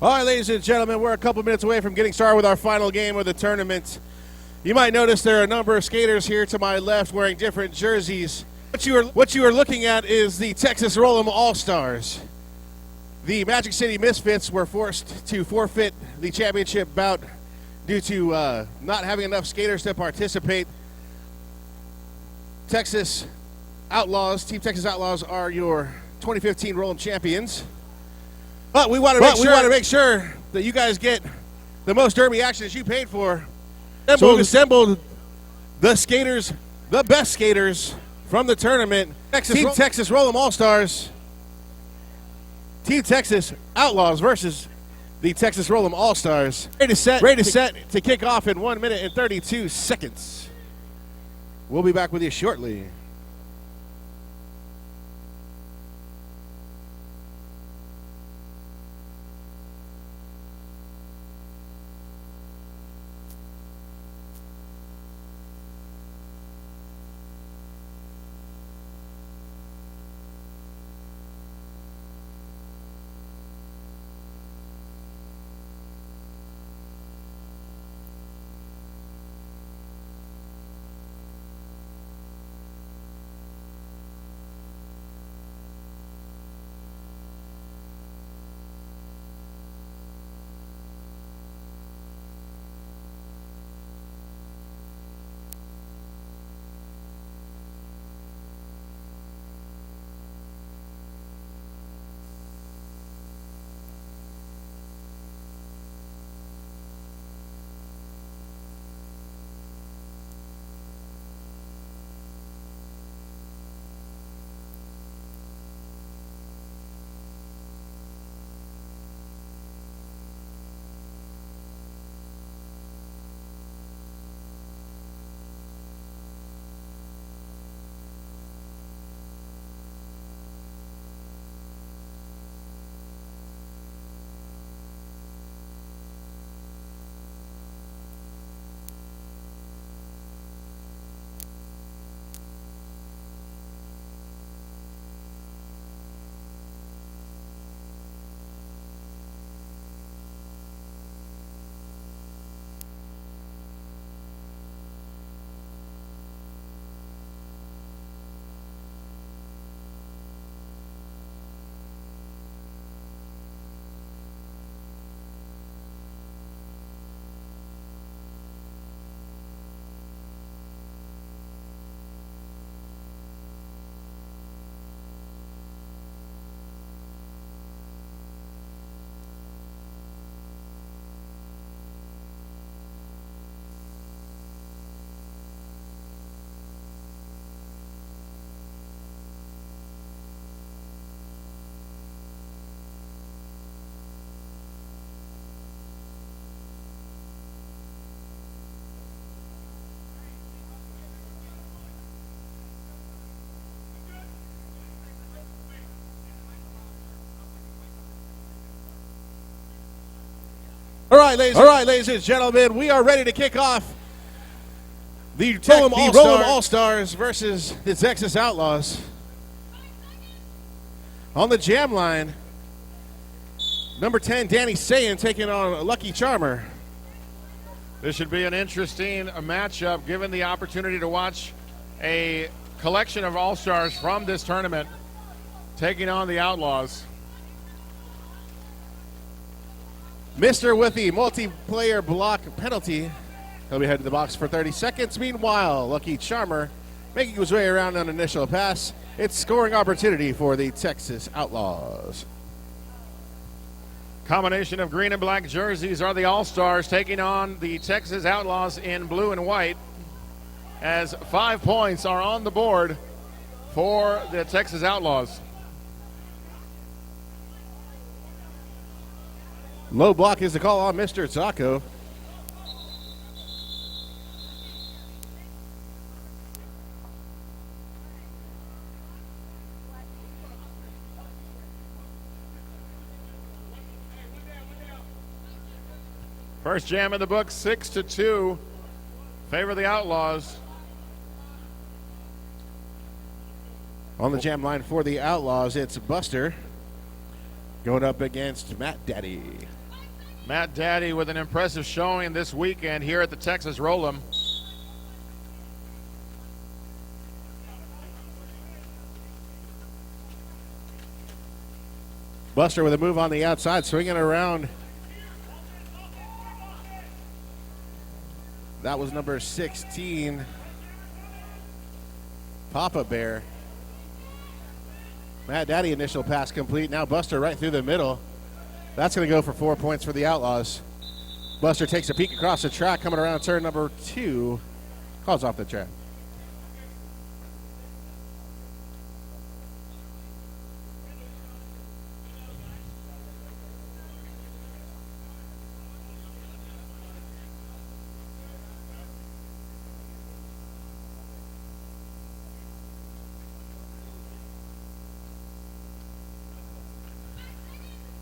All right, ladies and gentlemen, we're a couple minutes away from getting started with our final game of the tournament. You might notice there are a number of skaters here to my left wearing different jerseys. What you are looking at is the Texas Roll'em All-Stars. The Magic City Misfits were forced to forfeit the championship bout due to not having enough skaters to participate. Texas Outlaws, Team Texas Outlaws are your 2015 Roll'em champions. But we want to make sure that you guys get the most derby action that you paid for. So we've assembled the skaters, the best skaters from the tournament. Team Texas Roll'em All-Stars. Team Texas Outlaws versus the Texas Roll'em All-Stars. Ready to set to kick off in 1 minute and 32 seconds. We'll be back with you shortly. All right, ladies and gentlemen, we are ready to kick off the Roll'em All-Stars versus the Texas Outlaws. On the jam line, number 10, Danny Sayin taking on Lucky Charmer. This should be an interesting matchup, given the opportunity to watch a collection of All-Stars from this tournament taking on the Outlaws. Mister with the multiplayer block penalty. He'll be headed to the box for 30 seconds. Meanwhile, Lucky Charmer making his way around on initial pass. It's scoring opportunity for the Texas Outlaws. Combination of green and black jerseys are the All-Stars taking on the Texas Outlaws in blue and white, as 5 points are on the board for the Texas Outlaws. Low block is the call on Mr. Taco. First jam in the book, 6-2, favor the Outlaws. On the jam line for the Outlaws, it's Buster going up against Matt Daddy. Matt Daddy with an impressive showing this weekend here at the Texas Roll'em. Buster with a move on the outside, swinging around. That was number 16, Papa Bear. Matt Daddy, initial pass complete. Now Buster right through the middle. That's going to go for 4 points for the Outlaws. Buster takes a peek across the track, coming around turn number 2. Calls off the track.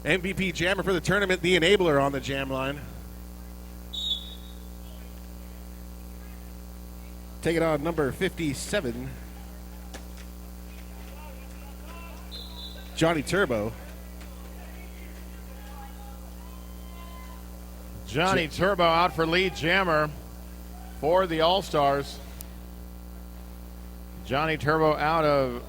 MVP jammer for the tournament, the enabler on the jam line. Take it on number 57, Johnny Turbo. Johnny Turbo out for lead jammer for the All-Stars. Johnny Turbo out of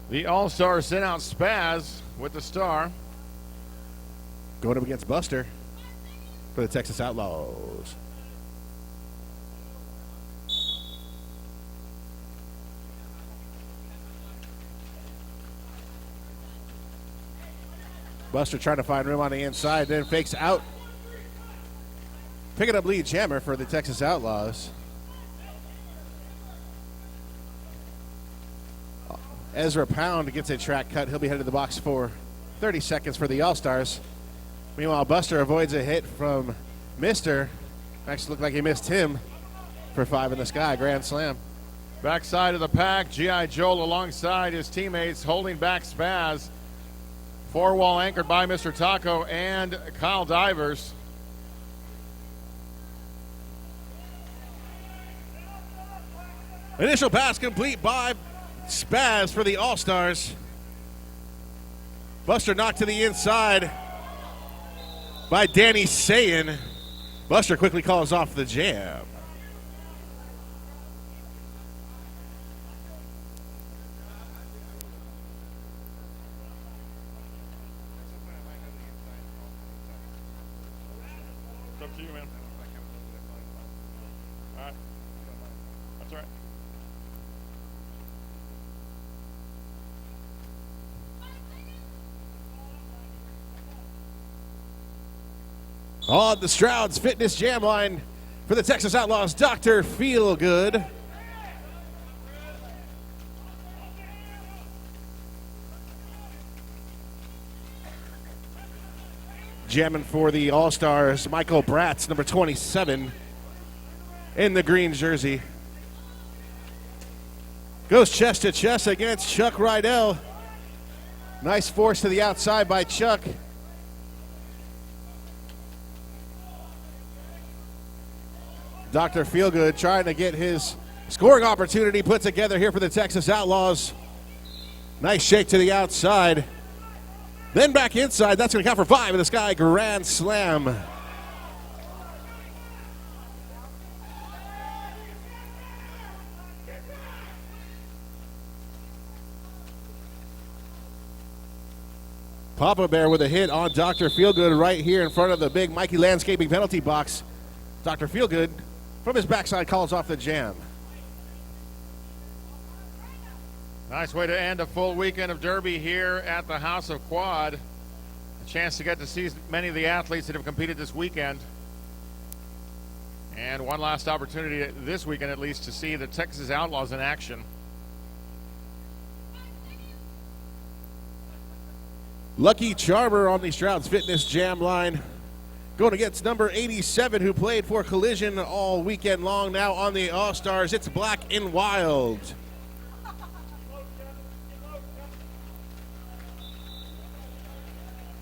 the All-Stars sent out Spaz with the star. Going up against Buster for the Texas Outlaws. Buster trying to find room on the inside, then fakes out. Picking up lead jammer for the Texas Outlaws. Ezra Pound gets a track cut. He'll be headed to the box for 30 seconds for the All-Stars. Meanwhile, Buster avoids a hit from Mister. Actually looked like he missed him for 5 in the sky. Grand slam. Backside of the pack, G.I. Joel alongside his teammates holding back Spaz. 4-wall anchored by Mr. Taco and Kyle Divers. Initial pass complete by Spaz for the All-Stars. Buster knocked to the inside by Danny Sayin. Buster quickly calls off the jam. It's up to you, man. All right. That's all right. On the Strouds Fitness Jam line for the Texas Outlaws, Dr. Feelgood. Jamming for the All-Stars, Michael Bratz, number 27, in the green jersey. Goes chest to chest against Chuck Rydell. Nice force to the outside by Chuck. Dr. Feelgood trying to get his scoring opportunity put together here for the Texas Outlaws. Nice shake to the outside. Then back inside. That's going to count for 5 in the sky. Grand slam. Papa Bear with a hit on Dr. Feelgood right here in front of the big Mikey Landscaping penalty box. Dr. Feelgood from his backside calls off the jam. Nice way to end a full weekend of Derby here at the House of Quad. A chance to get to see many of the athletes that have competed this weekend. And one last opportunity this weekend at least to see the Texas Outlaws in action. Lucky Charmer on the Strouds Fitness Jam line. Going against number 87, who played for Collision all weekend long. Now on the All-Stars, it's Black and Wild.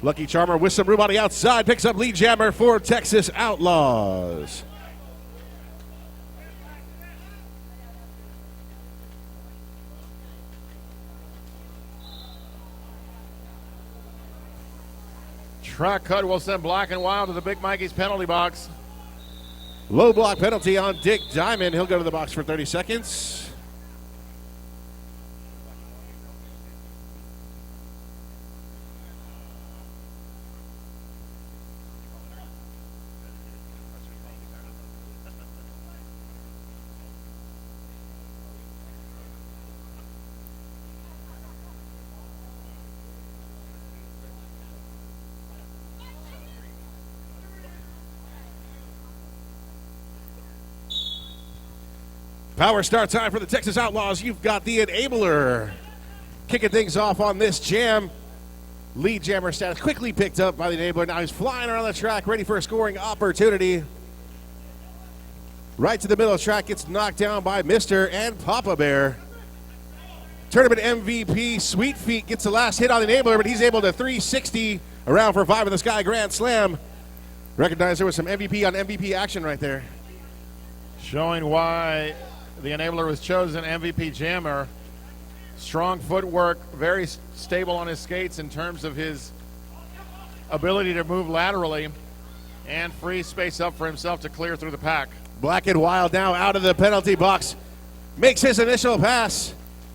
Lucky Charmer with some room on the outside. Picks up lead jammer for Texas Outlaws. Track cut will send Black and Wild to the Big Mikey's penalty box. Low block penalty on Dick Diamond. He'll go to the box for 30 seconds. Power start time for the Texas Outlaws. You've got the Enabler kicking things off on this jam. Lead jammer status quickly picked up by the Enabler. Now he's flying around the track, ready for a scoring opportunity. Right to the middle of the track, gets knocked down by Mr. and Papa Bear. Tournament MVP Sweet Feet gets the last hit on the Enabler, but he's able to 360 around for 5 in the sky grand slam. Recognize there was some MVP on MVP action right there. Showing why the Enabler was chosen MVP jammer. Strong footwork, very stable on his skates in terms of his ability to move laterally and free space up for himself to clear through the pack. Black and Wild now out of the penalty box. Makes his initial pass.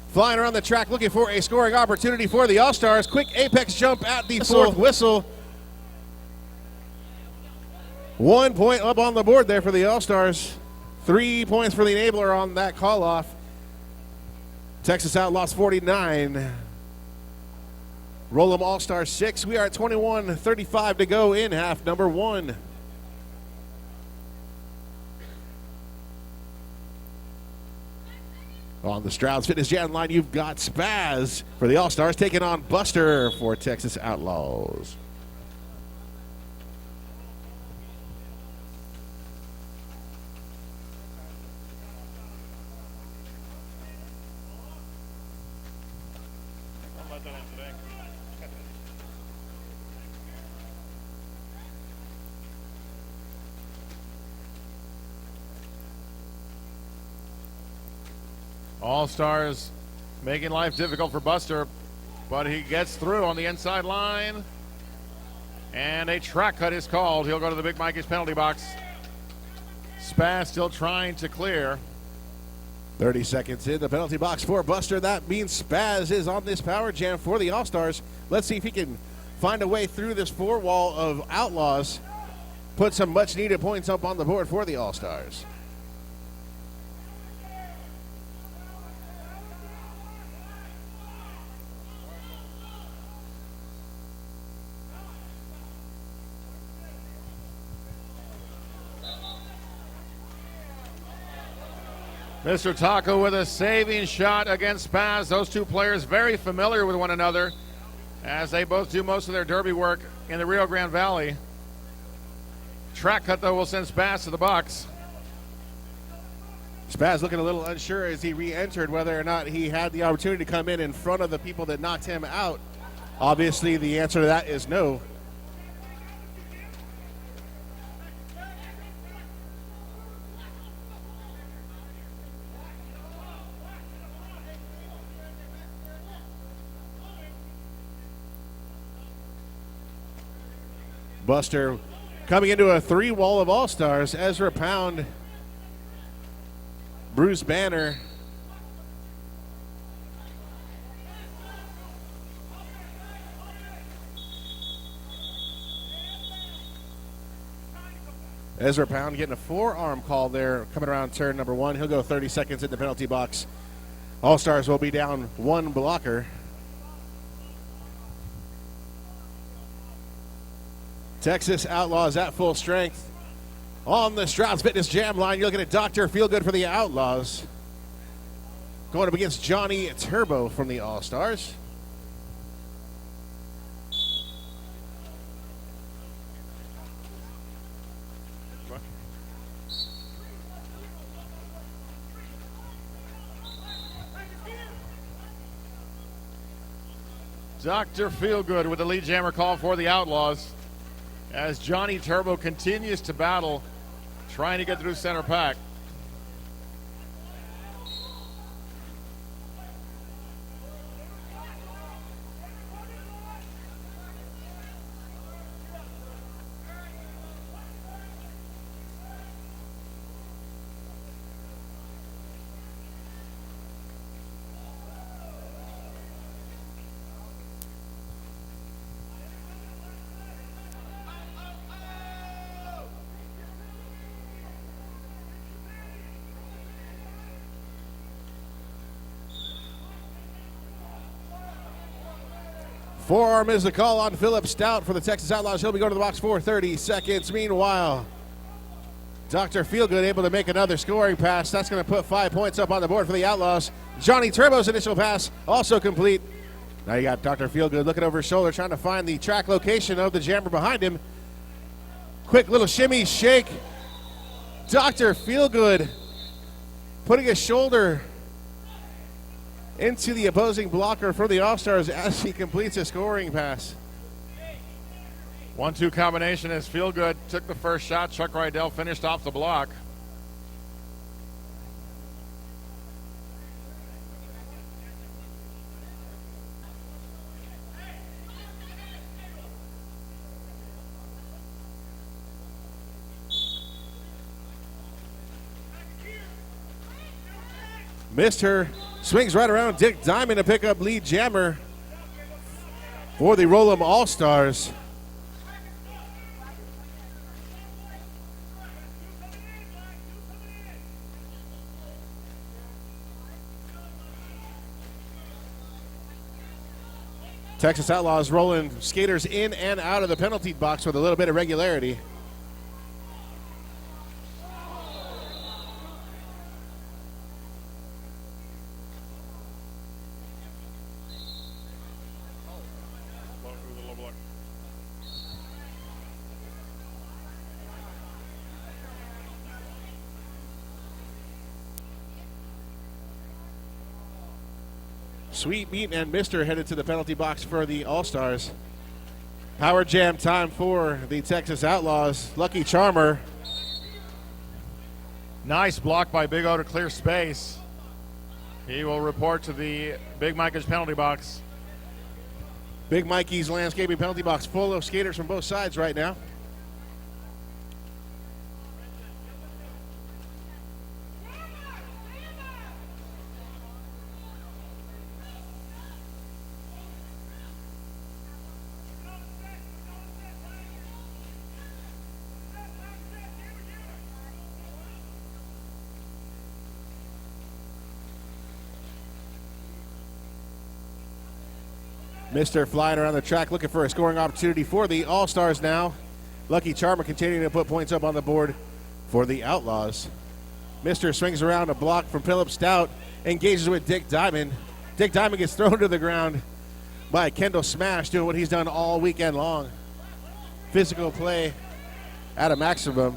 Flying around the track looking for a scoring opportunity for the All-Stars. Quick apex jump at the fourth whistle. 1 point up on the board there for the All-Stars. 3 points for the Enabler on that call-off. Texas Outlaws 49. Roll 'em All-Stars 6. We are at 21:35 to go in half number 1. On the Stroud's Fitness Jam line, you've got Spaz for the All-Stars taking on Buster for Texas Outlaws. All-Stars making life difficult for Buster, but he gets through on the inside line. And a track cut is called. He'll go to the Big Mikey's penalty box. Spaz still trying to clear. 30 seconds in the penalty box for Buster. That means Spaz is on this power jam for the All-Stars. Let's see if he can find a way through this four wall of Outlaws. Put some much-needed points up on the board for the All-Stars. Mr. Taco with a saving shot against Spaz. Those two players very familiar with one another as they both do most of their derby work in the Rio Grande Valley. Track cut, though, will send Spaz to the box. Spaz looking a little unsure as he re-entered whether or not he had the opportunity to come in front of the people that knocked him out. Obviously, the answer to that is no. Buster coming into a three wall of All-Stars. Ezra Pound, Bruce Banner, Ezra Pound getting a forearm call there coming around turn number 1. He'll go 30 seconds in the penalty box. All-Stars will be down one blocker. Texas Outlaws at full strength. On the Stroud's Fitness Jam line, you're looking at Dr. Feelgood for the Outlaws. Going up against Johnny Turbo from the All-Stars. Dr. Feelgood with the lead jammer call for the Outlaws as Johnny Turbo continues to battle, trying to get through center pack. Forearm is the call on Philip Stout for the Texas Outlaws. He'll be going to the box for 30 seconds. Meanwhile, Dr. Feelgood able to make another scoring pass. That's going to put 5 points up on the board for the Outlaws. Johnny Turbo's initial pass also complete. Now you got Dr. Feelgood looking over his shoulder, trying to find the track location of the jammer behind him. Quick little shimmy, shake. Dr. Feelgood putting his shoulder into the opposing blocker for the All-Stars as he completes a scoring pass. 1-2 combination as Feelgood took the first shot. Chuck Rydell finished off the block. Missed her. Swings right around Dick Diamond to pick up lead jammer for the Roll'em All-Stars. Texas Outlaws rolling skaters in and out of the penalty box with a little bit of regularity. Sweet Meat and Mister headed to the penalty box for the All-Stars. Power jam time for the Texas Outlaws. Lucky Charmer. Nice block by Big O to clear space. He will report to the Big Mikey's penalty box. Big Mikey's landscaping penalty box full of skaters from both sides right now. Mister flying around the track looking for a scoring opportunity for the All-Stars now. Lucky Charmer continuing to put points up on the board for the Outlaws. Mister swings around a block from Philip Stout, engages with Dick Diamond. Dick Diamond gets thrown to the ground by Kendall Smash, doing what he's done all weekend long. Physical play at a maximum.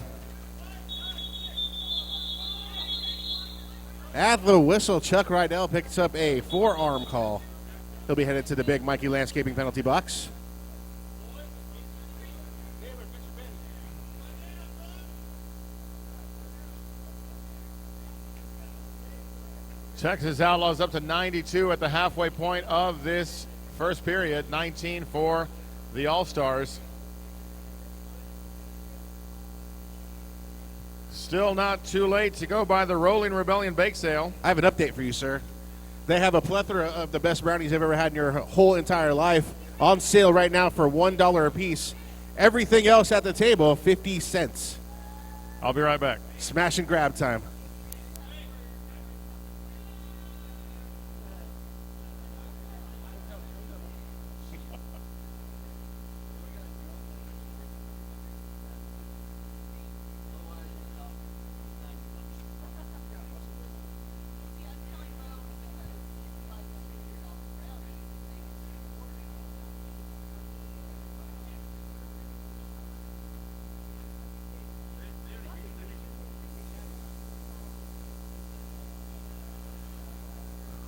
At the whistle, Chuck Rydell picks up a forearm call. He'll be headed to the Big Mikey landscaping penalty box. Texas Outlaws up to 92 at the halfway point of this first period. 19 for the All-Stars. Still not too late to go by the Rolling Rebellion bake sale. I have an update for you, sir. They have a plethora of the best brownies you've ever had in your whole entire life on sale right now for $1 a piece. Everything else at the table, 50 cents. I'll be right back. Smash and grab time.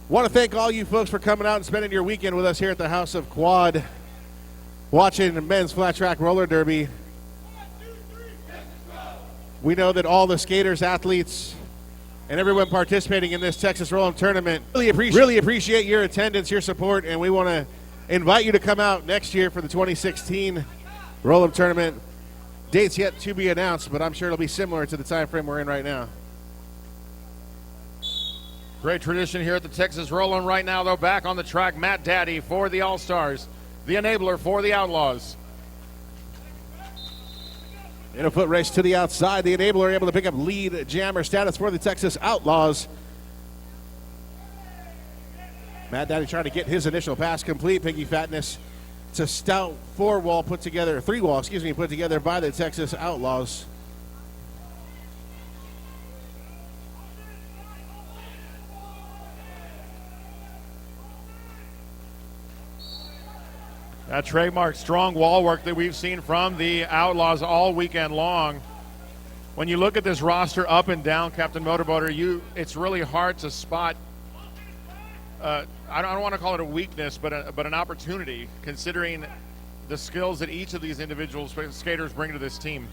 Want to thank all you folks for coming out and spending your weekend with us here at the House of Quad, watching the men's flat track roller derby. We know that all the skaters, athletes, and everyone participating in this Texas Roll-Up tournament really appreciate your attendance, your support, and we want to invite you to come out next year for the 2016 Roll-Up tournament. Dates yet to be announced, but I'm sure it'll be similar to the time frame we're in right now. Great tradition here at the Texas Roll-On right now, though. Back on the track, Matt Daddy for the All-Stars, the enabler for the Outlaws. In a foot race to the outside, the enabler able to pick up lead jammer status for the Texas Outlaws. Matt Daddy trying to get his initial pass complete. Piggy Fatness. It's a stout three-wall put together by the Texas Outlaws. That trademark strong wall work that we've seen from the Outlaws all weekend long. When you look at this roster up and down, Captain Motorboater, it's really hard to spot. I don't want to call it a weakness, but an opportunity, considering the skills that each of these individual skaters bring to this team.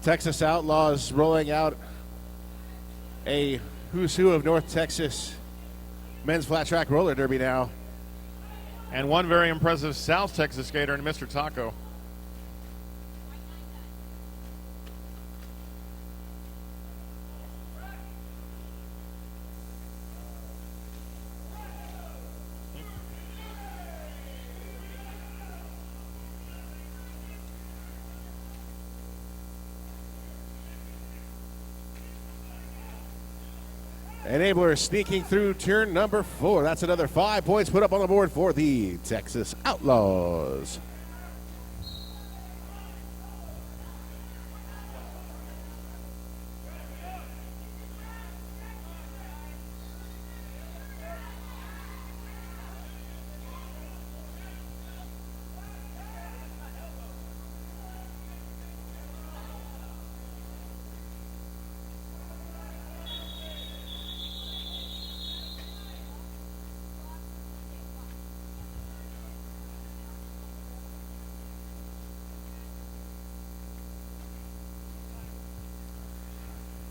Texas Outlaws rolling out a who's who of North Texas men's flat track roller derby now. And one very impressive South Texas skater in Mr. Taco. Enabler sneaking through turn number 4. That's another 5 points put up on the board for the Texas Outlaws.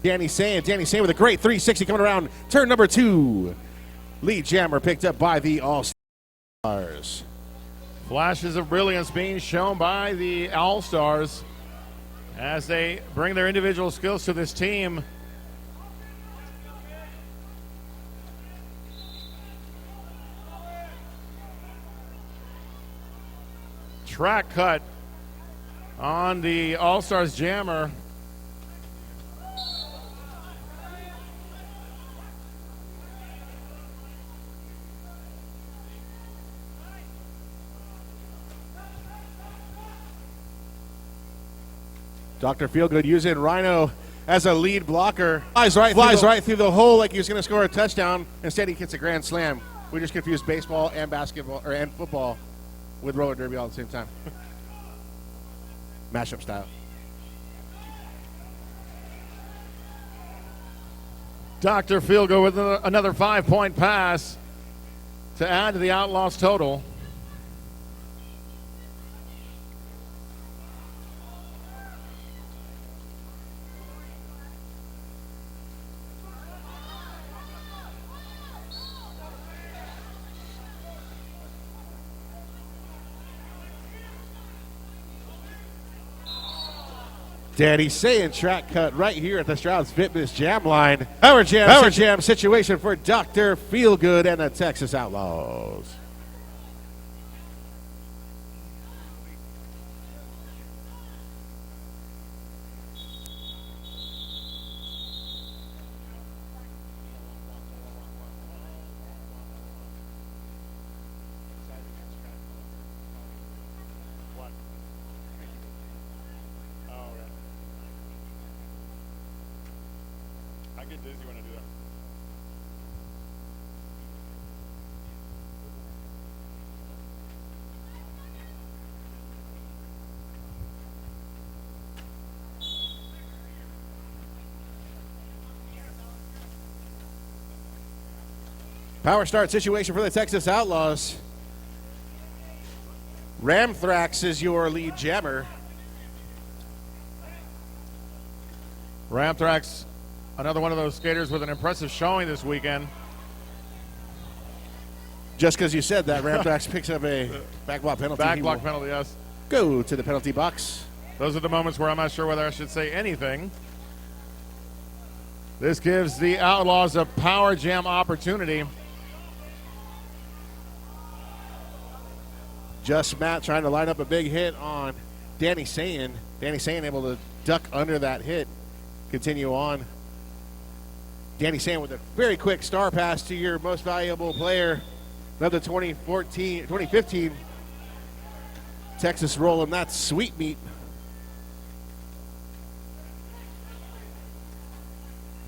Danny Sand with a great 360 coming around turn number 2. Lead jammer picked up by the All-Stars. Flashes of brilliance being shown by the All-Stars as they bring their individual skills to this team. Track cut on the All-Stars jammer. Dr. Feelgood using Rhino as a lead blocker. Flies right through the hole like he was going to score a touchdown. Instead, he gets a grand slam. We just confused baseball and basketball and football with roller derby all at the same time. Mashup style. Dr. Feelgood with another 5-point pass to add to the Outlaws total. Daddy saying track cut right here at the Stroud's Fitness Jam line. Power jam situation for Dr. Feelgood and the Texas Outlaws. I get dizzy when I do that. Power start situation for the Texas Outlaws. Ramthrax is your lead jammer. Ramthrax, another one of those skaters with an impressive showing this weekend. Just because you said that, Ramthrax picks up a backblock penalty. Backblock penalty, yes. Go to the penalty box. Those are the moments where I'm not sure whether I should say anything. This gives the Outlaws a power jam opportunity. Just Matt trying to line up a big hit on Danny Sayin. Danny Sayin able to duck under that hit. Continue on. Danny Sayin with a very quick star pass to your most valuable player. Another 2015 Texas roll, and that's Sweet Meat.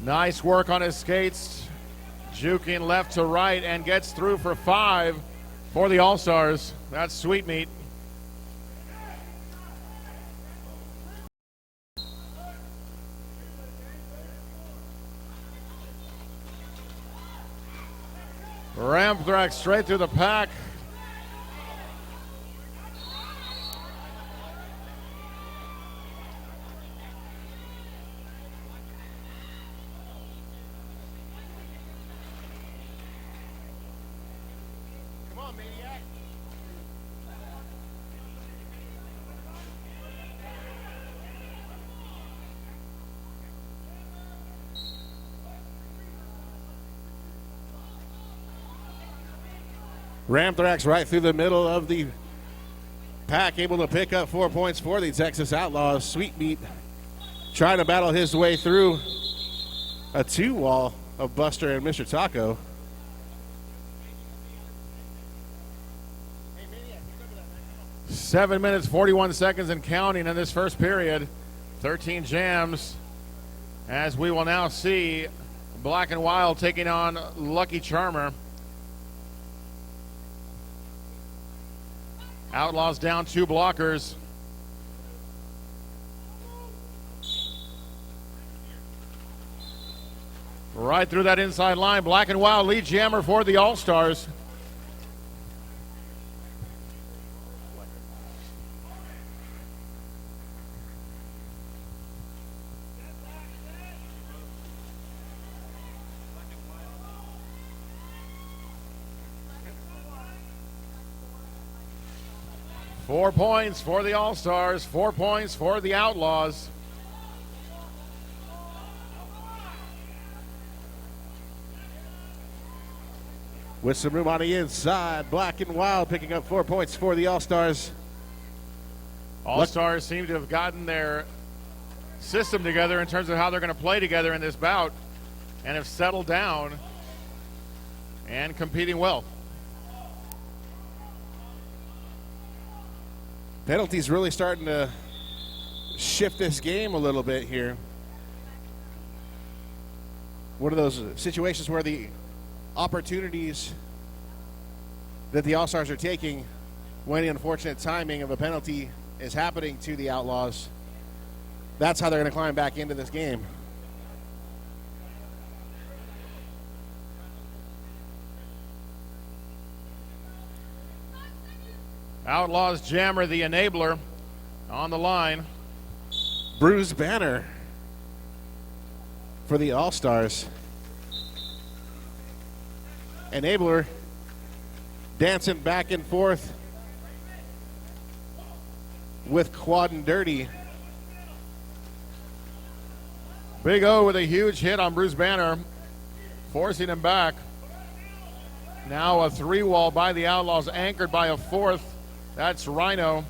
Nice work on his skates. Juking left to right and gets through for 5 for the All-Stars. That's Sweet Meat. Ramthrax straight through the pack. Come on, maniac. Ramthrax right through the middle of the pack, able to pick up 4 points for the Texas Outlaws. Sweet Meat trying to battle his way through a 2-wall of Buster and Mr. Taco. 7 minutes, 41 seconds and counting in this first period. 13 jams, as we will now see Black and Wild taking on Lucky Charmer. Outlaws down 2 blockers. Right through that inside line. Black and Wild lead jammer for the All-Stars. Four points for the All-Stars, 4 points for the Outlaws. With some room on the inside, Black and Wild picking up 4 points for the All-Stars. All-Stars seem to have gotten their system together in terms of how they're going to play together in this bout and have settled down and competing well. Penalties really starting to shift this game a little bit here. One of those situations where the opportunities that the All-Stars are taking when the unfortunate timing of a penalty is happening to the Outlaws, that's how they're going to climb back into this game. Outlaws jammer, the enabler, on the line. Bruce Banner for the All-Stars. Enabler dancing back and forth with Quad and Dirty. Big O with a huge hit on Bruce Banner, forcing him back. Now a 3-wall by the Outlaws, anchored by a 4th. That's Rhino.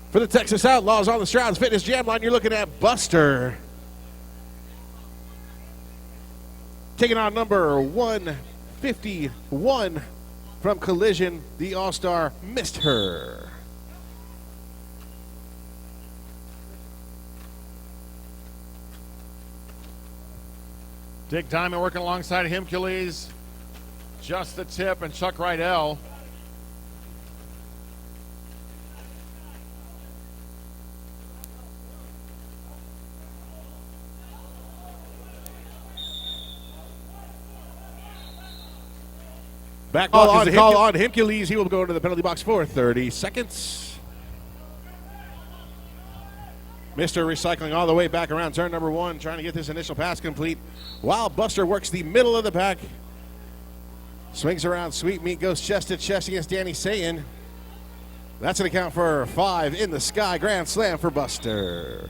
For the Texas Outlaws on the Stroud's Fitness Jam line, you're looking at Buster. Taking on number 151 from Collision, the All-Star Missed Her. Dick Diamond working alongside Himcules. Just the Tip and Chuck Rydell. Back ball on Himcules. He will go into the penalty box for 30 seconds. Mr. Recycling all the way back around turn number 1, trying to get this initial pass complete, while Buster works the middle of the pack. Swings around, Sweet Meat goes chest to chest against Danny Sayin. That's going to count for 5 in the sky. Grand slam for Buster.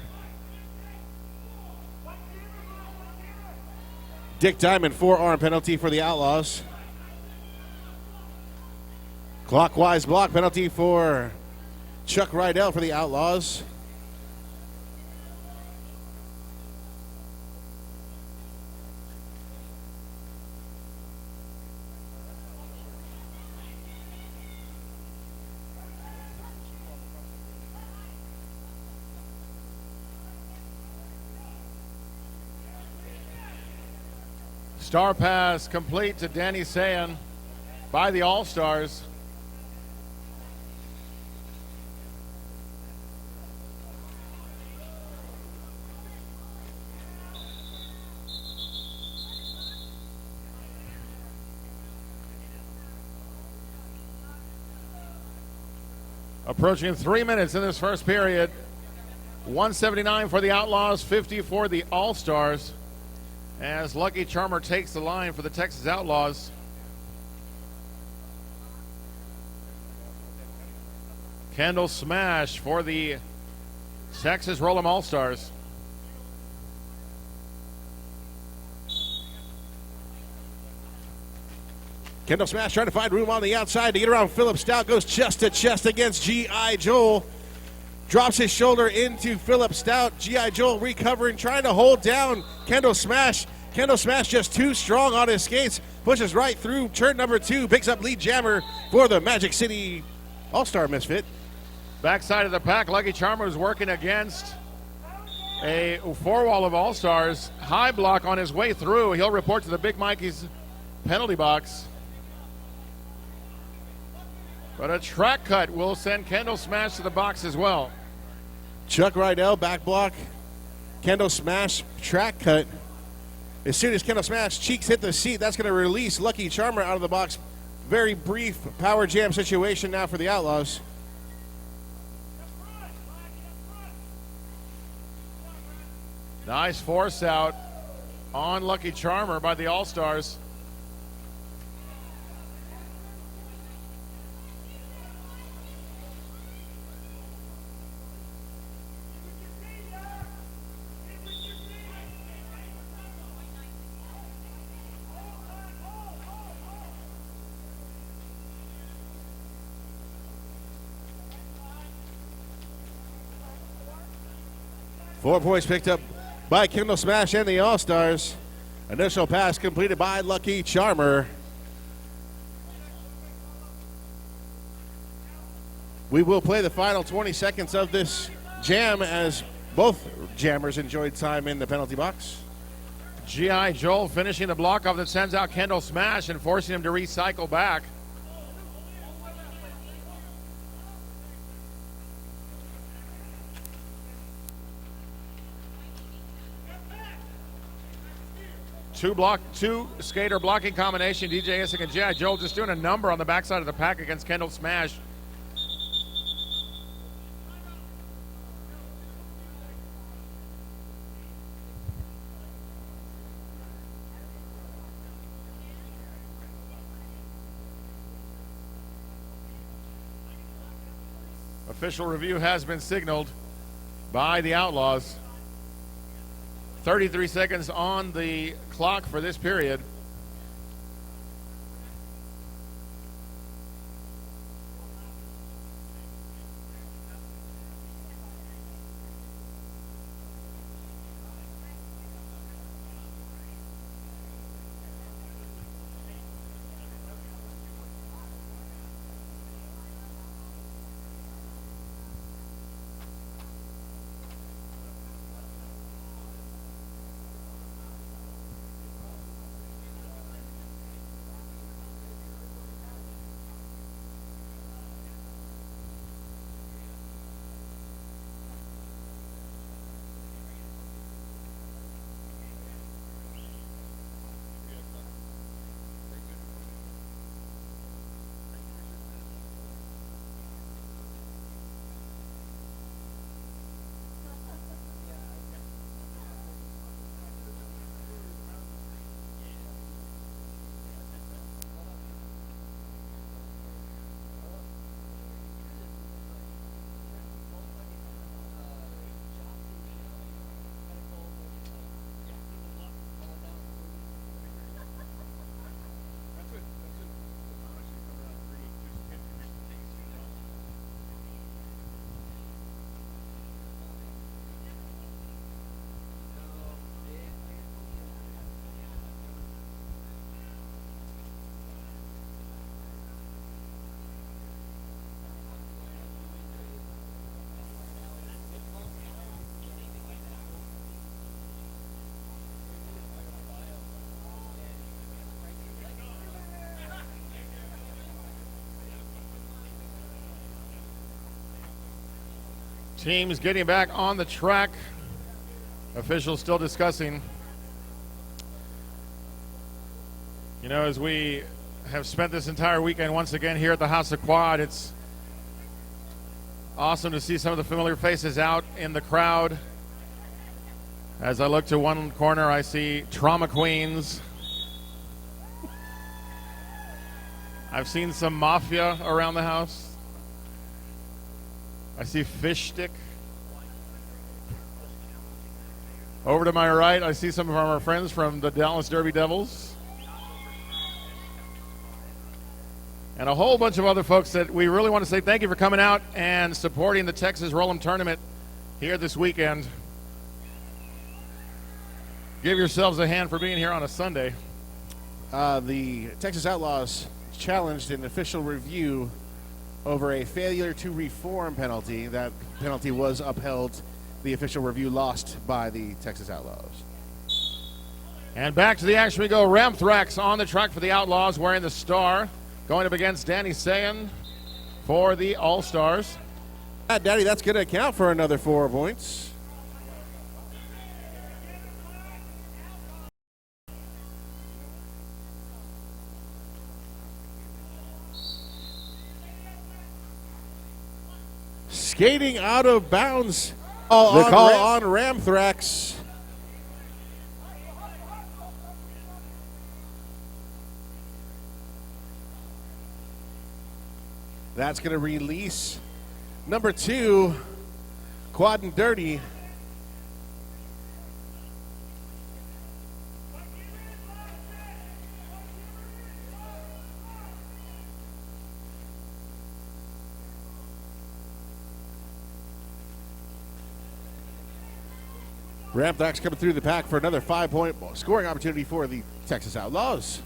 Dick Diamond, forearm penalty for the Outlaws. Clockwise block penalty for Chuck Rydell for the Outlaws. Star pass complete to Danny Sayin by the All-Stars. Approaching 3 minutes in this first period. 179 for the Outlaws, 50 for the All-Stars. As Lucky Charmer takes the line for the Texas Outlaws. Kendall Smash for the Texas Roll'em All-Stars. Kendall Smash trying to find room on the outside to get around Philip Stout. Goes chest to chest against G.I. Joel. Drops his shoulder into Philip Stout. G.I. Joel recovering, trying to hold down Kendall Smash. Kendall Smash just too strong on his skates. Pushes right through turn number 2. Picks up lead jammer for the Magic City All-Star Misfit. Backside of the pack, Lucky Charmer is working against a four-wall of All-Stars. High block on his way through. He'll report to the Big Mikey's penalty box. But a track cut will send Kendall Smash to the box as well. Chuck Rydell, back block. Kendall Smash, track cut. As soon as Kendall Smash cheeks hit the seat, that's going to release Lucky Charmer out of the box. Very brief power jam situation now for the Outlaws. Nice force out on Lucky Charmer by the All-Stars. Four points picked up by Kendall Smash and the All-Stars. Initial pass completed by Lucky Charmer. We will play the final 20 seconds of this jam as both jammers enjoyed time in the penalty box. G.I. Joel finishing the block off that sends out Kendall Smash and forcing him to recycle back. Two skater blocking combination. DJ Isik and G.I. Joel just doing a number on the backside of the pack against Kendall Smash. Official review has been signaled by the Outlaws. 33 seconds on the clock for this period. Teams getting back on the track. Officials still discussing. You know, as we have spent this entire weekend once again here at the House of Quad, it's awesome to see some of the familiar faces out in the crowd. As I look to one corner, I see Trauma Queens. I've seen some Mafia around the house. I see Fish Stick. Over to my right, I see some of our friends from the Dallas Derby Devils. And a whole bunch of other folks that we really want to say thank you for coming out and supporting the Texas Roll 'em Tournament here this weekend. Give yourselves a hand for being here on a Sunday. The Texas Outlaws challenged an official review over a failure to reform penalty. That penalty was upheld. The official review lost by the Texas Outlaws. And back to the action we go. Ramthrax on the track for the Outlaws wearing the star. Going up against Danny Sayan for the All-Stars. Daddy, that's going to account for another 4 points. Skating out of bounds. The call on Ramthrax. That's going to release number 2, Quad and Dirty. Ramthrax coming through the pack for another 5-point scoring opportunity for the Texas Outlaws.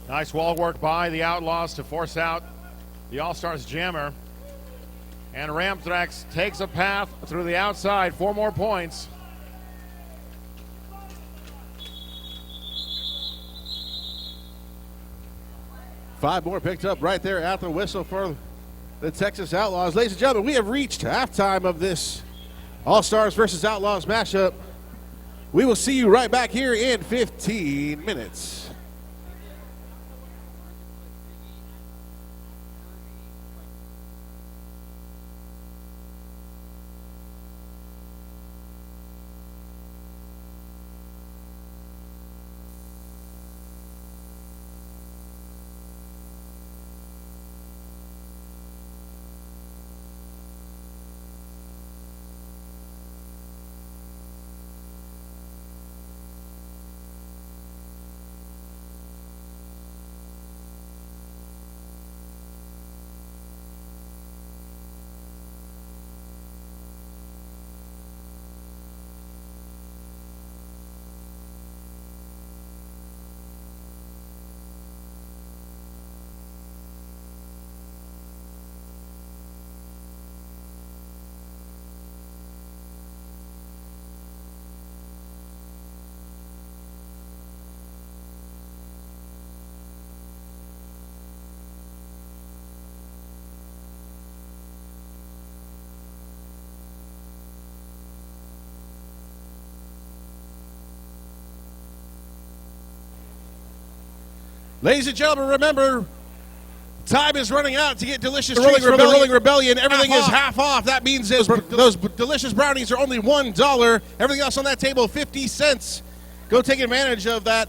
Nice wall work by the Outlaws to force out the All-Stars jammer. And Ramthrax takes a path through the outside. 4 more points. Five more picked up right there at the whistle for the Texas Outlaws. Ladies and gentlemen, we have reached halftime of this All-Stars versus Outlaws matchup. We will see you right back here in 15 minutes. Ladies and gentlemen, remember, time is running out to get delicious treats from the Rolling Rebellion. Everything is half off. That means those delicious brownies are only $1. Everything else on that table, 50 cents. Go take advantage of that.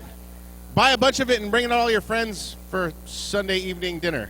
Buy a bunch of it and bring it to all your friends for Sunday evening dinner.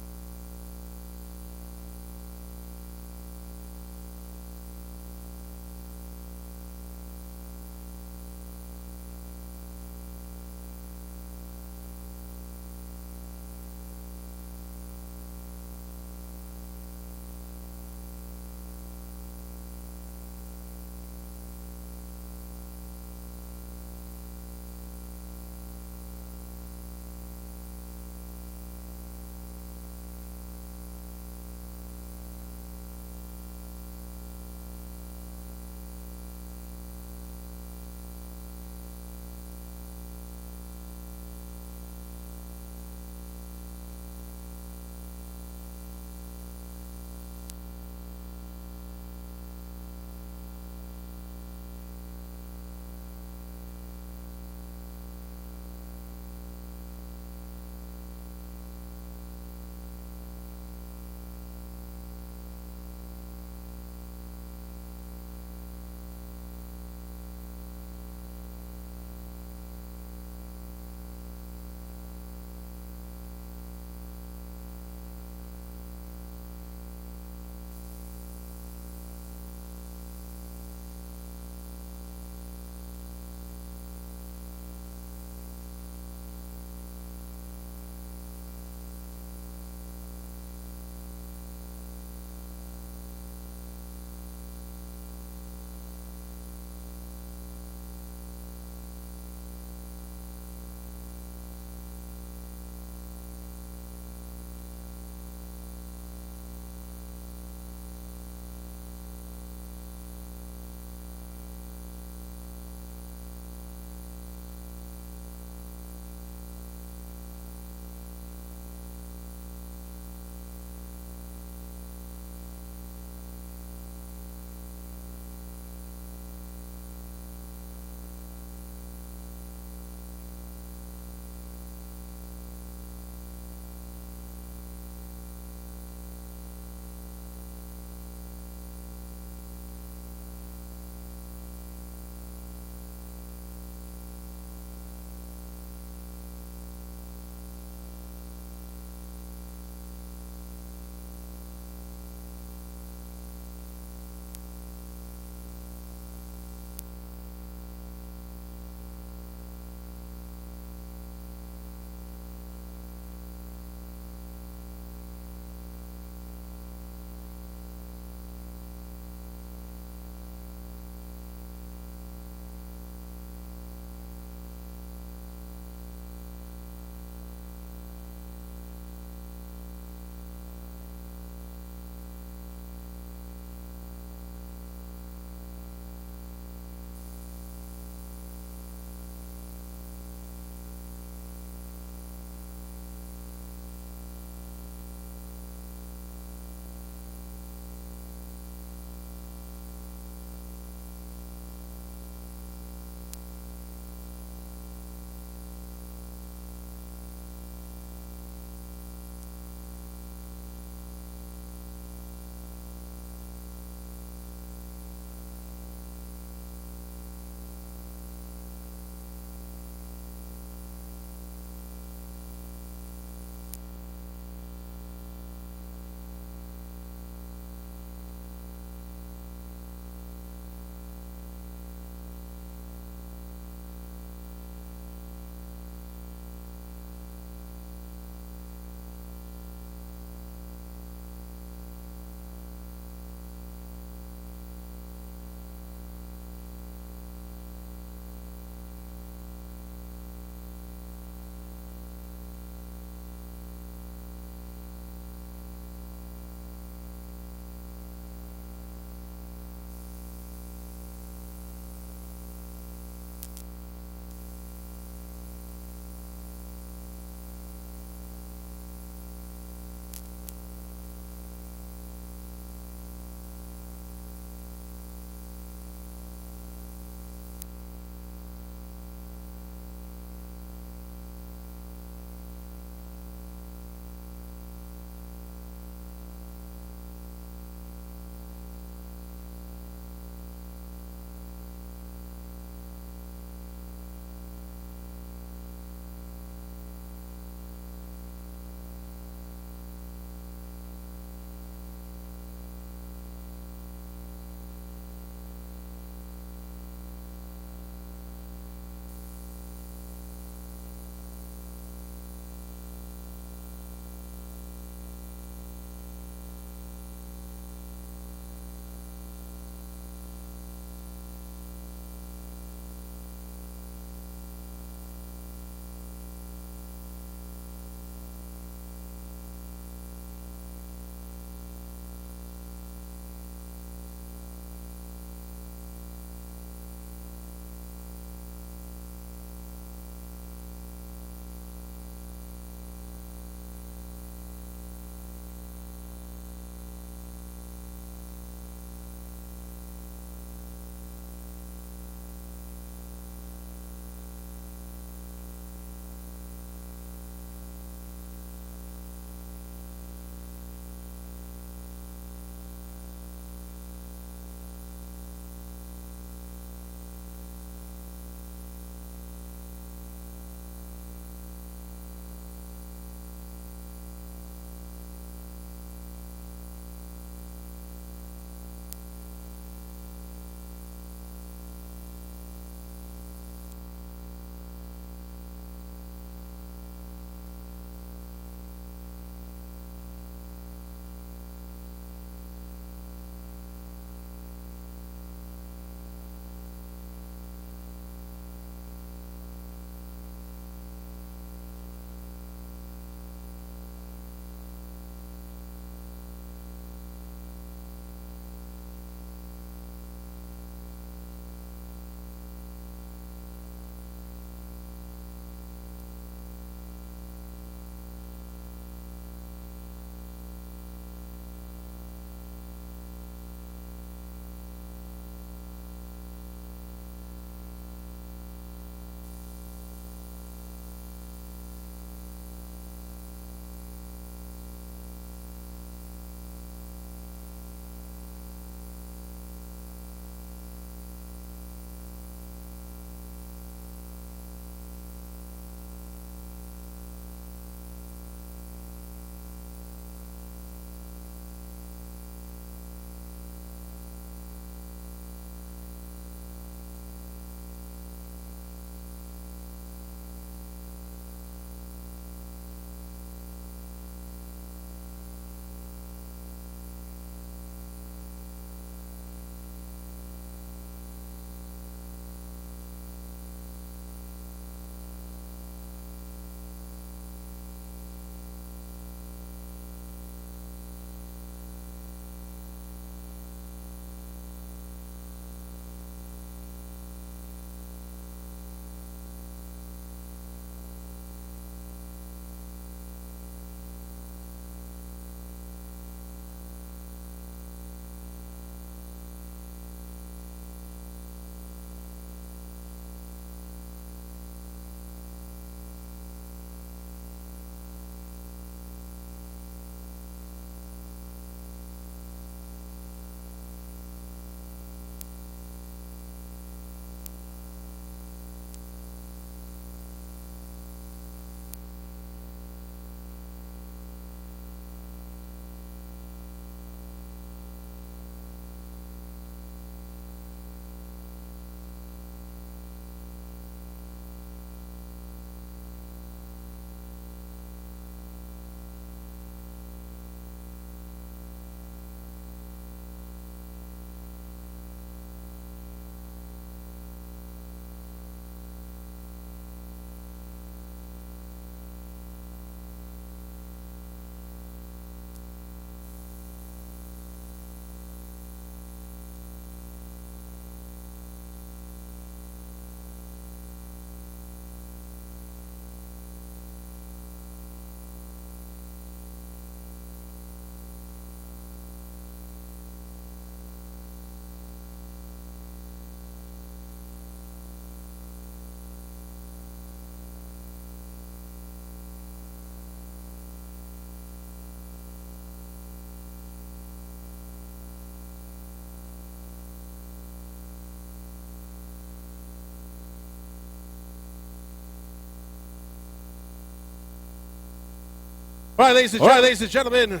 All right, ladies and gentlemen,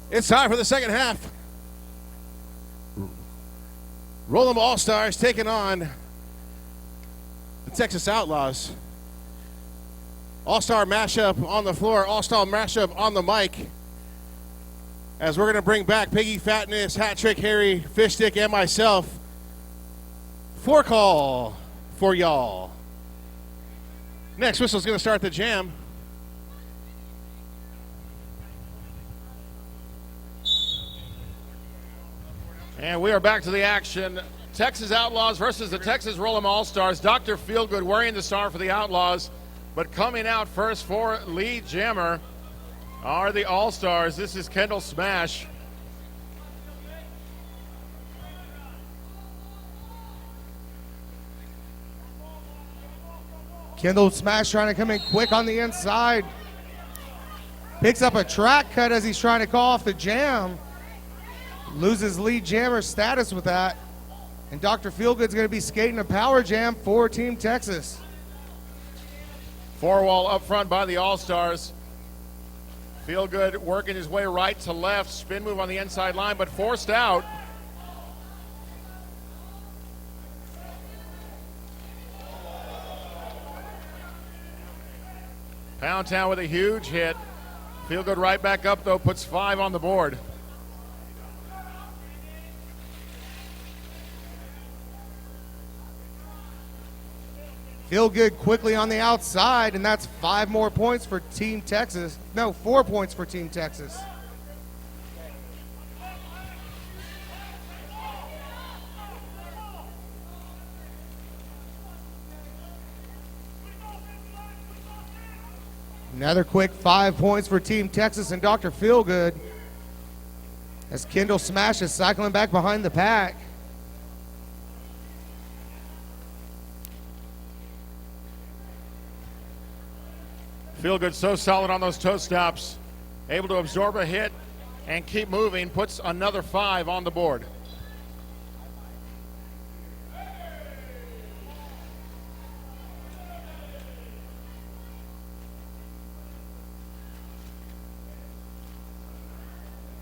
it's time for the second half. Roll-em All-Stars taking on the Texas Outlaws. All-Star mashup on the floor, All-Star mashup on the mic. As we're going to bring back Piggy Fatness, Hat Trick Harry, Fish Stick, and myself. For call for y'all. Next whistle's going to start the jam. And we are back to the action. Texas Outlaws versus the Texas Roll-em All-Stars. Dr. Feelgood wearing the star for the Outlaws. But coming out first for lead jammer are the All-Stars. This is Kendall Smash. Kendall Smash trying to come in quick on the inside. Picks up a track cut as he's trying to call off the jam. Loses lead jammer status with that. And Dr. Feelgood's going to be skating a power jam for Team Texas. Four-wall up front by the All-Stars. Feelgood working his way right to left. Spin move on the inside line, but forced out. Pound Town with a huge hit. Feelgood right back up, though, puts 5 on the board. Feelgood quickly on the outside, and that's 5 more points for Team Texas. No, 4 points for Team Texas. Another quick 5 points for Team Texas and Dr. Feelgood as Kendall Smash is cycling back behind the pack. Feelgood so solid on those toe stops, able to absorb a hit and keep moving, puts another 5 on the board.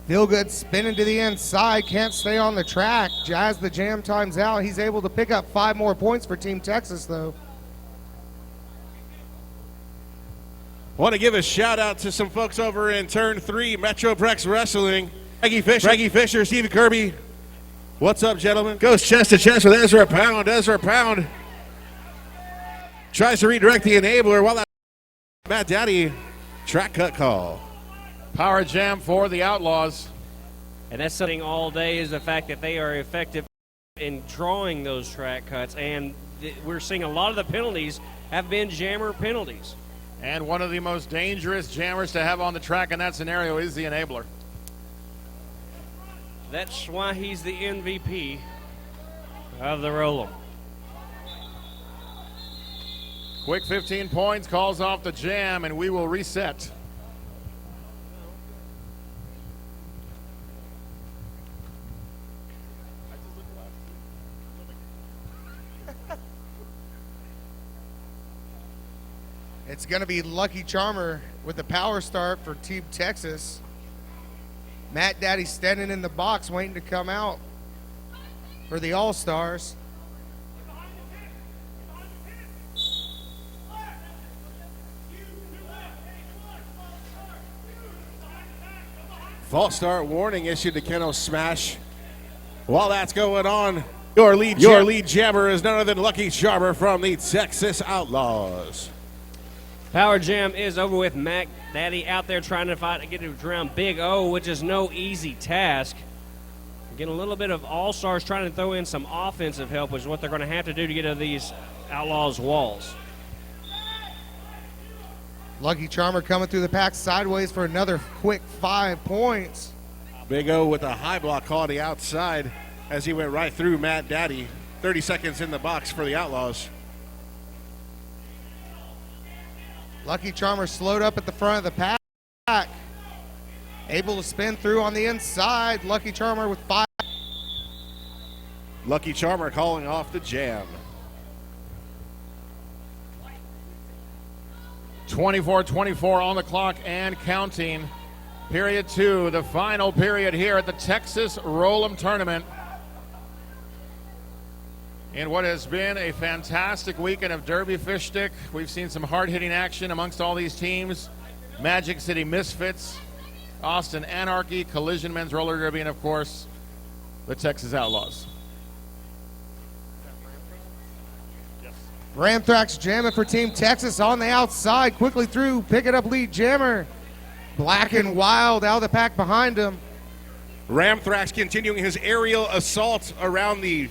Feelgood spinning to the inside, can't stay on the track. As the jam times out, he's able to pick up 5 more points for Team Texas, though. Want to give a shout out to some folks over in Turn 3, Metroprex Wrestling. Reggie Fisher, Stevie Kirby. What's up, gentlemen? Goes chest to chest with Ezra Pound. Ezra Pound tries to redirect the enabler while that Matt Daddy track cut call. Power jam for the Outlaws. And that's something all day is the fact that they are effective in drawing those track cuts. And we're seeing a lot of the penalties have been jammer penalties. And one of the most dangerous jammers to have on the track in that scenario is the enabler. That's why he's the MVP of the Roll-em. Quick 15 points, calls off the jam, and we will reset. It's going to be Lucky Charmer with the power start for Team Texas. Matt Daddy standing in the box waiting to come out for the All-Stars. False start warning issued to Kendall Smash. While that's going on, your lead jammer is none other than Lucky Charmer from the Texas Outlaws. Power jam is over with. Mac Daddy out there trying to fight to get it around Big O, which is no easy task. Getting a little bit of All-Stars trying to throw in some offensive help is what they're going to have to do to get to these Outlaws walls. Lucky Charmer coming through the pack sideways for another quick 5 points. Big O with a high block call on the outside as he went right through Matt Daddy. 30 seconds in the box for the Outlaws. Lucky Charmer slowed up at the front of the pack. Able to spin through on the inside. Lucky Charmer with 5. Lucky Charmer calling off the jam. 24-24 on the clock and counting. Period 2, the final period here at the Texas Roll-'em Tournament. In what has been a fantastic weekend of Derby fish stick. We've seen some hard-hitting action amongst all these teams. Magic City Misfits, Austin Anarchy, Collision Men's Roller Derby, and of course, the Texas Outlaws. Ramthrax jamming for Team Texas on the outside, quickly through, picking up lead jammer. Black and Wild out of the pack behind him. Ramthrax continuing his aerial assault around the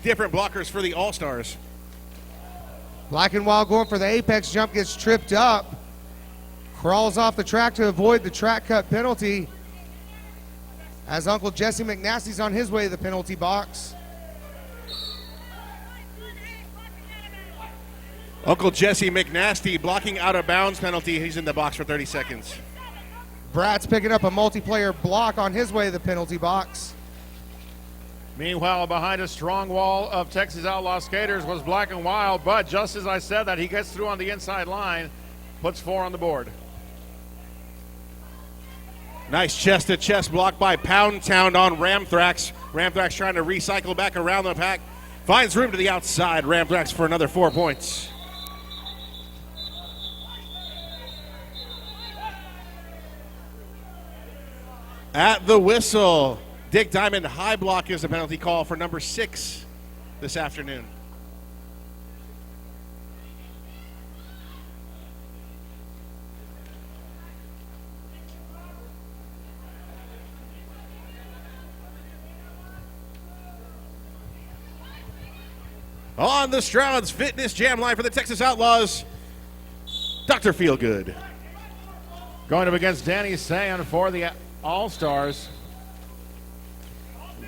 different blockers for the All-Stars. Black and Wild going for the apex jump, gets tripped up. Crawls off the track to avoid the track cut penalty. As Uncle Jesse McNasty's on his way to the penalty box. Uncle Jesse McNasty blocking out of bounds penalty. He's in the box for 30 seconds. Brad's picking up a multiplayer block on his way to the penalty box. Meanwhile, behind a strong wall of Texas Outlaw skaters was Black and Wild, but just as I said that, he gets through on the inside line, puts 4 on the board. Nice chest-to-chest block by Pound Town on Ramthrax. Ramthrax trying to recycle back around the pack. Finds room to the outside. Ramthrax for another 4 points. At the whistle, Dick Diamond high block is the penalty call for number 6 this afternoon. On the Stroud's Fitness Jam line for the Texas Outlaws, Dr. Feelgood. Going up against Danny Sayan for the All-Stars.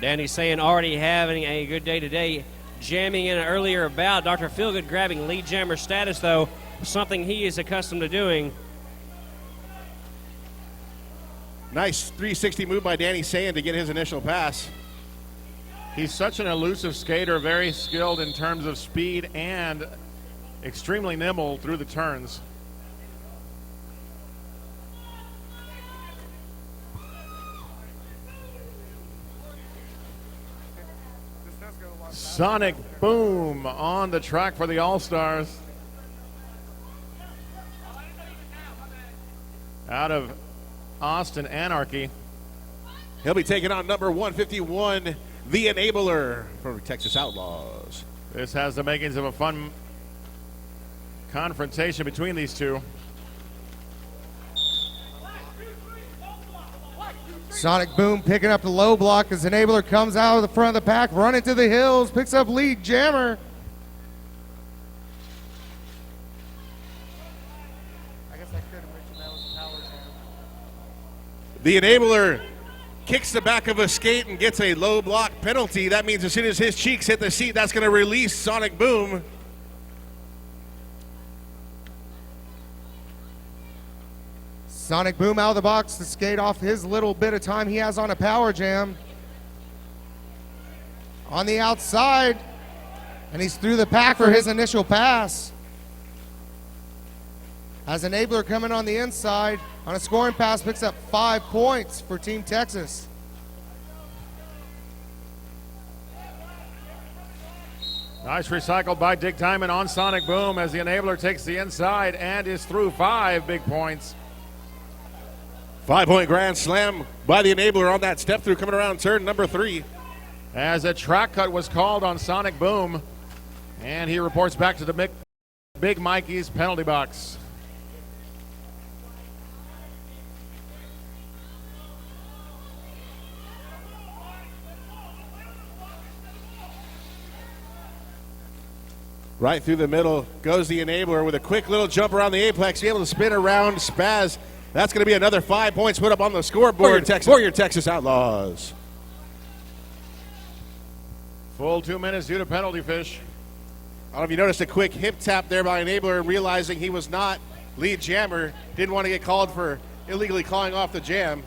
Danny Sayan already having a good day today, jamming in an earlier bout. Dr. Feelgood grabbing lead jammer status, though, something he is accustomed to doing. Nice 360 move by Danny Sayan to get his initial pass. He's such an elusive skater, very skilled in terms of speed and extremely nimble through the turns. Sonic Boom on the track for the All-Stars. Out of Austin Anarchy. He'll be taking on number 151, the Enabler for Texas Outlaws. This has the makings of a fun confrontation between these two. Sonic Boom picking up the low block as Enabler comes out of the front of the pack, running to the hills, picks up lead jammer. I guess I could have mentioned that was a power jam. The Enabler kicks the back of a skate and gets a low block penalty. That means as soon as his cheeks hit the seat, that's going to release Sonic Boom. Sonic Boom out of the box to skate off his little bit of time he has on a power jam. On the outside, and he's through the pack for his initial pass. As Enabler coming on the inside on a scoring pass, picks up 5 points for Team Texas. Nice recycled by Dick Diamond on Sonic Boom as the Enabler takes the inside and is through 5 big points. 5-point grand slam by the Enabler on that step through coming around turn number 3. As a track cut was called on Sonic Boom, and he reports back to the Big Mikey's penalty box. Right through the middle goes the Enabler with a quick little jump around the apex, be able to spin around Spaz. That's going to be another 5 points put up on the scoreboard for your Texas Outlaws. Full 2 minutes due to penalty fish. I don't know if you noticed a quick hip tap there by Enabler, realizing he was not lead jammer. Didn't want to get called for illegally calling off the jam.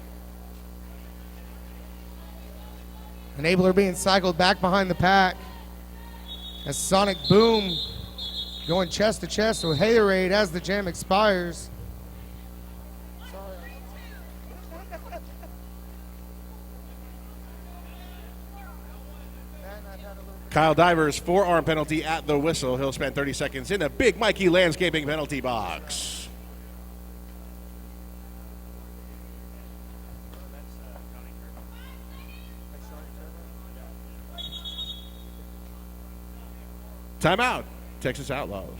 Enabler being cycled back behind the pack as Sonic Boom Going chest to chest with Haterade as the jam expires. Kyle Divers, forearm penalty at the whistle. He'll spend 30 seconds in the Big Mikey Landscaping penalty box. Timeout, Texas Outlaws.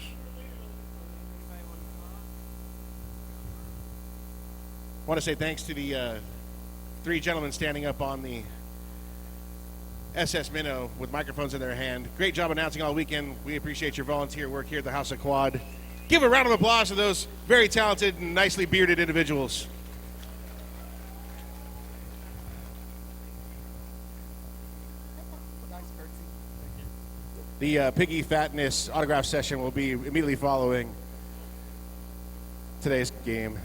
I want to say thanks to the three gentlemen standing up on the SS Minnow with microphones in their hand. Great job announcing all weekend. We appreciate your volunteer work here at the House of Quad. Give a round of applause to those very talented and nicely bearded individuals. The Piggy Fatness autograph session will be immediately following today's game.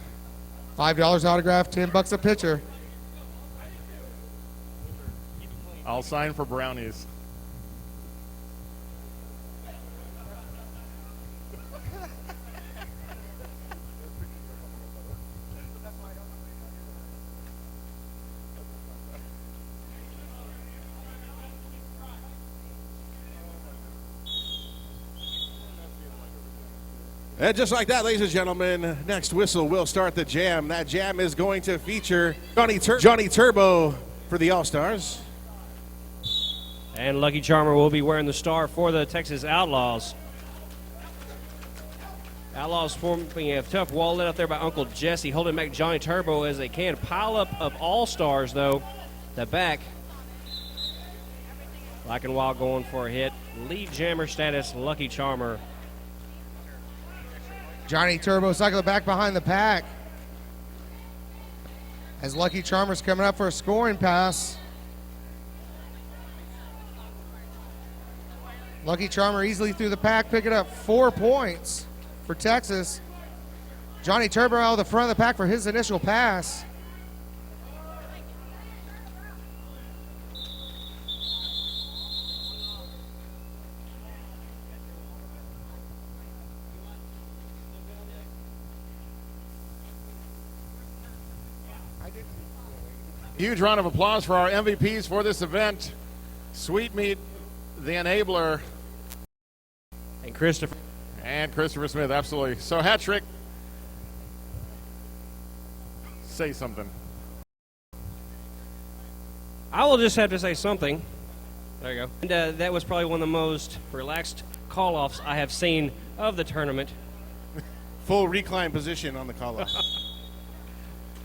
$5 autograph, $10 a pitcher. I'll sign for brownies. And just like that, ladies and gentlemen, next whistle will start the jam. That jam is going to feature Johnny Turbo for the All-Stars. And Lucky Charmer will be wearing the star for the Texas Outlaws. Outlaws forming a tough wall lit out there by Uncle Jesse, holding back Johnny Turbo as they can. Pile up of All-Stars, though. The back. Black and Wild going for a hit. Lead jammer status, Lucky Charmer. Johnny Turbo cycling back behind the pack. As Lucky Charmer's coming up for a scoring pass. Lucky Charmer easily through the pack, picking up 4 points for Texas. Johnny Turbo out of the front of the pack for his initial pass. Huge round of applause for our MVPs for this event. Sweetmeat, the enabler, And Christopher. and Christopher Smith, absolutely. So, hat trick. Say something. I will just have to say something. There you go. And that was probably one of the most relaxed call-offs I have seen of the tournament. Full recline position on the call-up.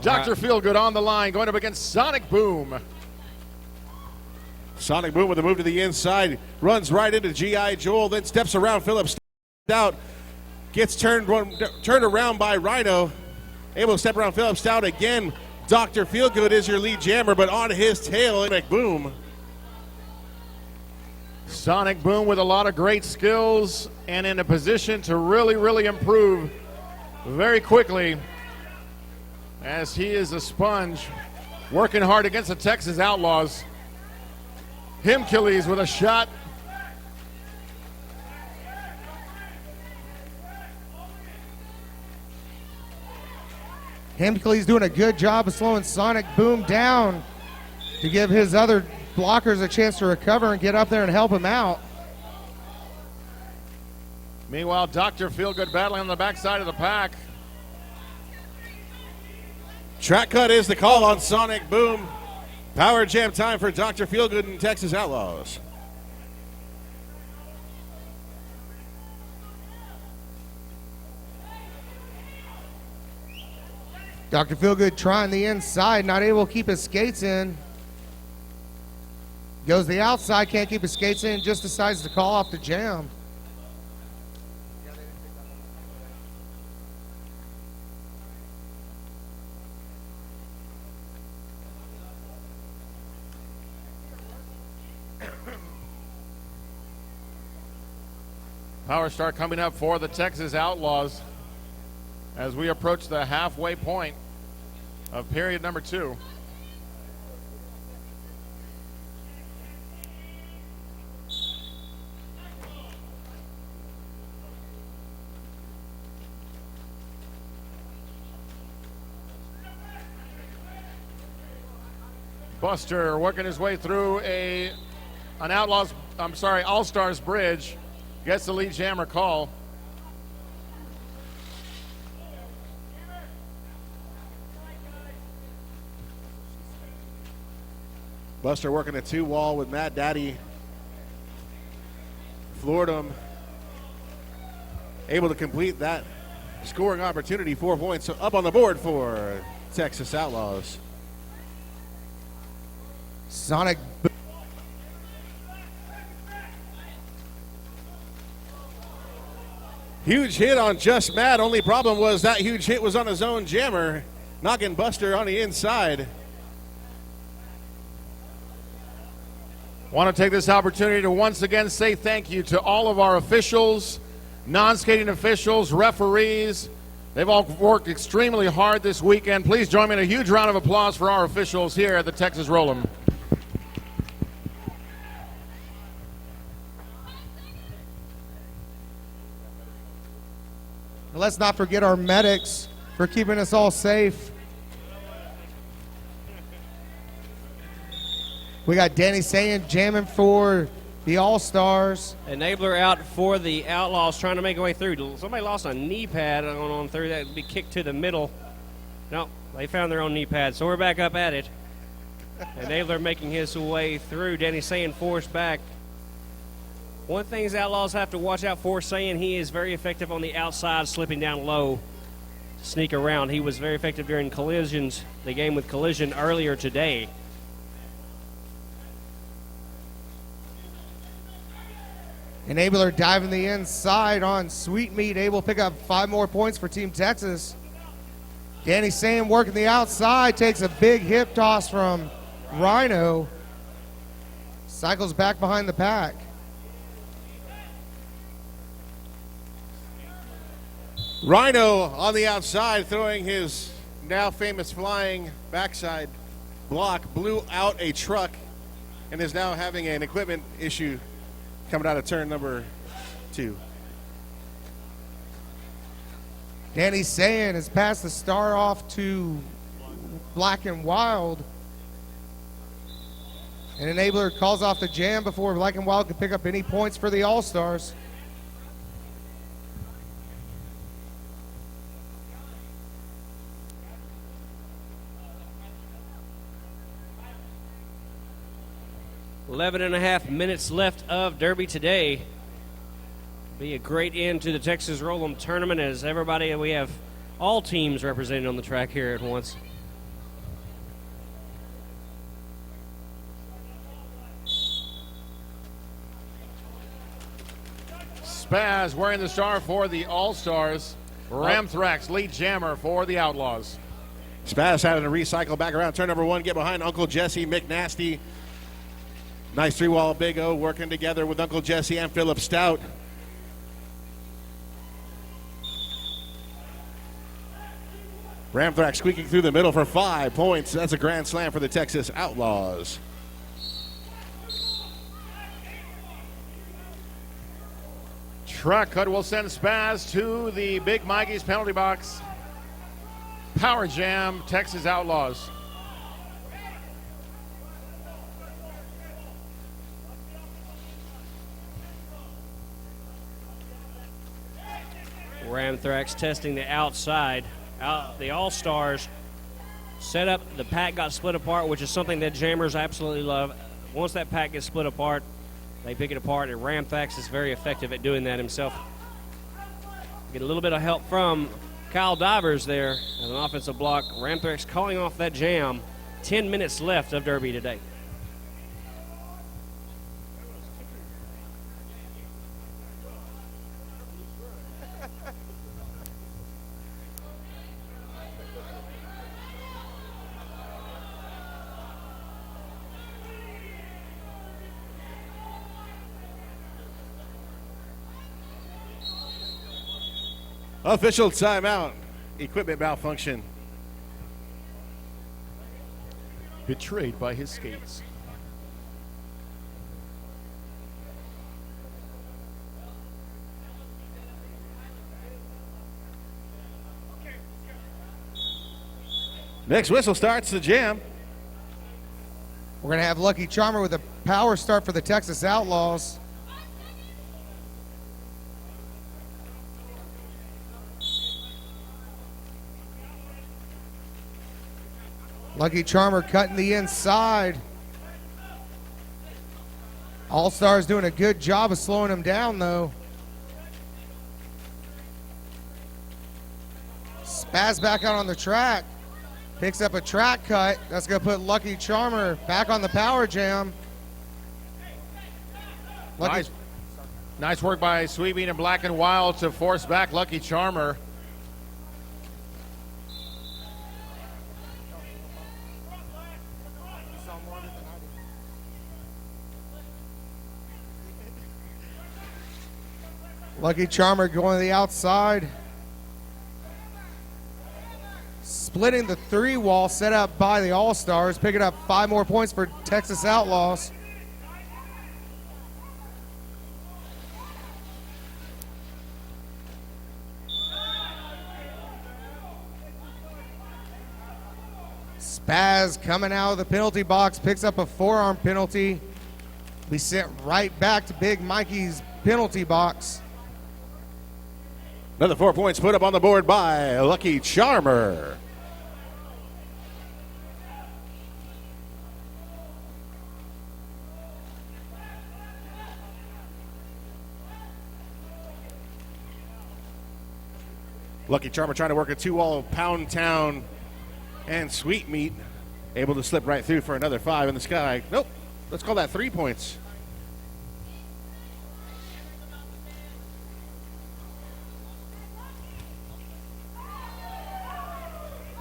Dr. Feelgood on the line, going up against Sonic Boom. Sonic Boom with a move to the inside, runs right into G.I. Joel, then steps around Philip Stout, gets turned around by Rhino, able to step around Philip Stout again. Dr. Feelgood is your lead jammer, but on his tail, Sonic Boom. Sonic Boom with a lot of great skills and in a position to really, really improve very quickly, as he is a sponge working hard against the Texas Outlaws. Himkillies with a shot. Hemkley's doing a good job of slowing Sonic Boom down to give his other blockers a chance to recover and get up there and help him out. Meanwhile, Dr. Feelgood battling on the backside of the pack. Track cut is the call on Sonic Boom. Power jam time for Dr. Feelgood and Texas Outlaws. Dr. Feelgood trying the inside, not able to keep his skates in. Goes the outside, can't keep his skates in, just decides to call off the jam. Power start coming up for the Texas Outlaws as we approach the halfway point of period number 2. Buster working his way through All-Stars bridge. Gets the lead jammer call. Buster working a 2-wall with Matt Daddy. Floored him. Able to complete that scoring opportunity. 4 points up on the board for Texas Outlaws. Sonic. Huge hit on Just Matt. Only problem was that huge hit was on his own jammer, knocking Buster on the inside. Want to take this opportunity to once again say thank you to all of our officials, non-skating officials, referees. They've all worked extremely hard this weekend. Please join me in a huge round of applause for our officials here at the Texas Roll-'em. Let's not forget our medics for keeping us all safe. We got Danny Sayin jamming for the All-Stars. Enabler out for the Outlaws, trying to make a way through. Somebody lost a knee pad on through. That would be kicked to the middle. No, they found their own knee pad, so we're back up at it. Enabler making his way through. Danny Sayin forced back. One thing Outlaws have to watch out for, Sayin, he is very effective on the outside, slipping down low to sneak around. He was very effective during collisions, the game with Collision earlier today. Enabler diving the inside on Sweetmeat, able to pick up 5 more points for Team Texas. Danny Sayin working the outside, takes a big hip toss from Rhino. Cycles back behind the pack. Rhino on the outside, throwing his now famous flying backside block, blew out a truck and is now having an equipment issue coming out of turn number 2. Danny Sayin has passed the star off to Black and Wild. And Enabler calls off the jam before Black and Wild can pick up any points for the All-Stars. Eleven and a half minutes left of Derby today. Be a great end to the Texas Roll-'em tournament, as we have all teams represented on the track here at once. Spaz wearing the star for the All-Stars. Ramthrax lead jammer for the Outlaws. Spaz having to recycle back around turn number 1, get behind Uncle Jesse, McNasty. Nice 3-wall Big O working together with Uncle Jesse and Philip Stout. Ramthrax squeaking through the middle for 5 points. That's a grand slam for the Texas Outlaws. Track cut will send Spaz to the Big Mikey's penalty box. Power jam, Texas Outlaws. Ramthrax testing the outside. The All-Stars set up, the pack got split apart, which is something that jammers absolutely love. Once that pack gets split apart, they pick it apart, and Ramthrax is very effective at doing that himself. Get a little bit of help from Kyle Divers there as an offensive block. Ramthrax calling off that jam. 10 minutes left of Derby today. Official timeout. Equipment malfunction. Betrayed by his skates. Next whistle starts the jam. We're going to have Lucky Charmer with a power start for the Texas Outlaws. Lucky Charmer cutting the inside. All-Stars doing a good job of slowing him down, though. Spaz back out on the track. Picks up a track cut. That's going to put Lucky Charmer back on the power jam. Nice work by Sweetbean and Black and Wild to force back Lucky Charmer. Lucky Charmer going to the outside. Splitting the 3-wall set up by the All-Stars, picking up 5 more points for Texas Outlaws. Spaz coming out of the penalty box, picks up a forearm penalty. Be sent right back to Big Mikey's penalty box. Another 4 points put up on the board by Lucky Charmer. Lucky Charmer trying to work a 2-wall Pound Town and Sweet Meat. Able to slip right through for another 5 in the sky. Nope. Let's call that 3 points.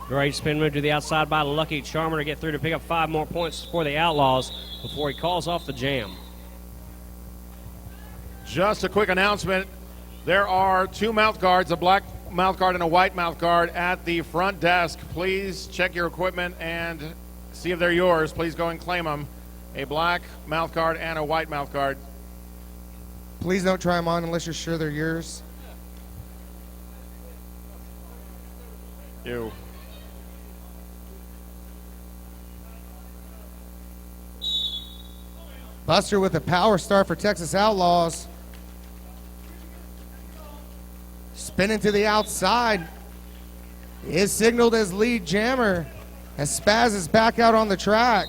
Great spin move to the outside by Lucky Charmer to get through to pick up 5 more points for the Outlaws before he calls off the jam. Just a quick announcement. There are 2 mouth guards, a black mouth guard and a white mouth guard at the front desk. Please check your equipment and see if they're yours. Please go and claim them. A black mouth guard and a white mouth guard. Please don't try them on unless you're sure they're yours. You. Buster with a power start for Texas Outlaws. Spinning to the outside. Is signaled as lead jammer as Spaz is back out on the track.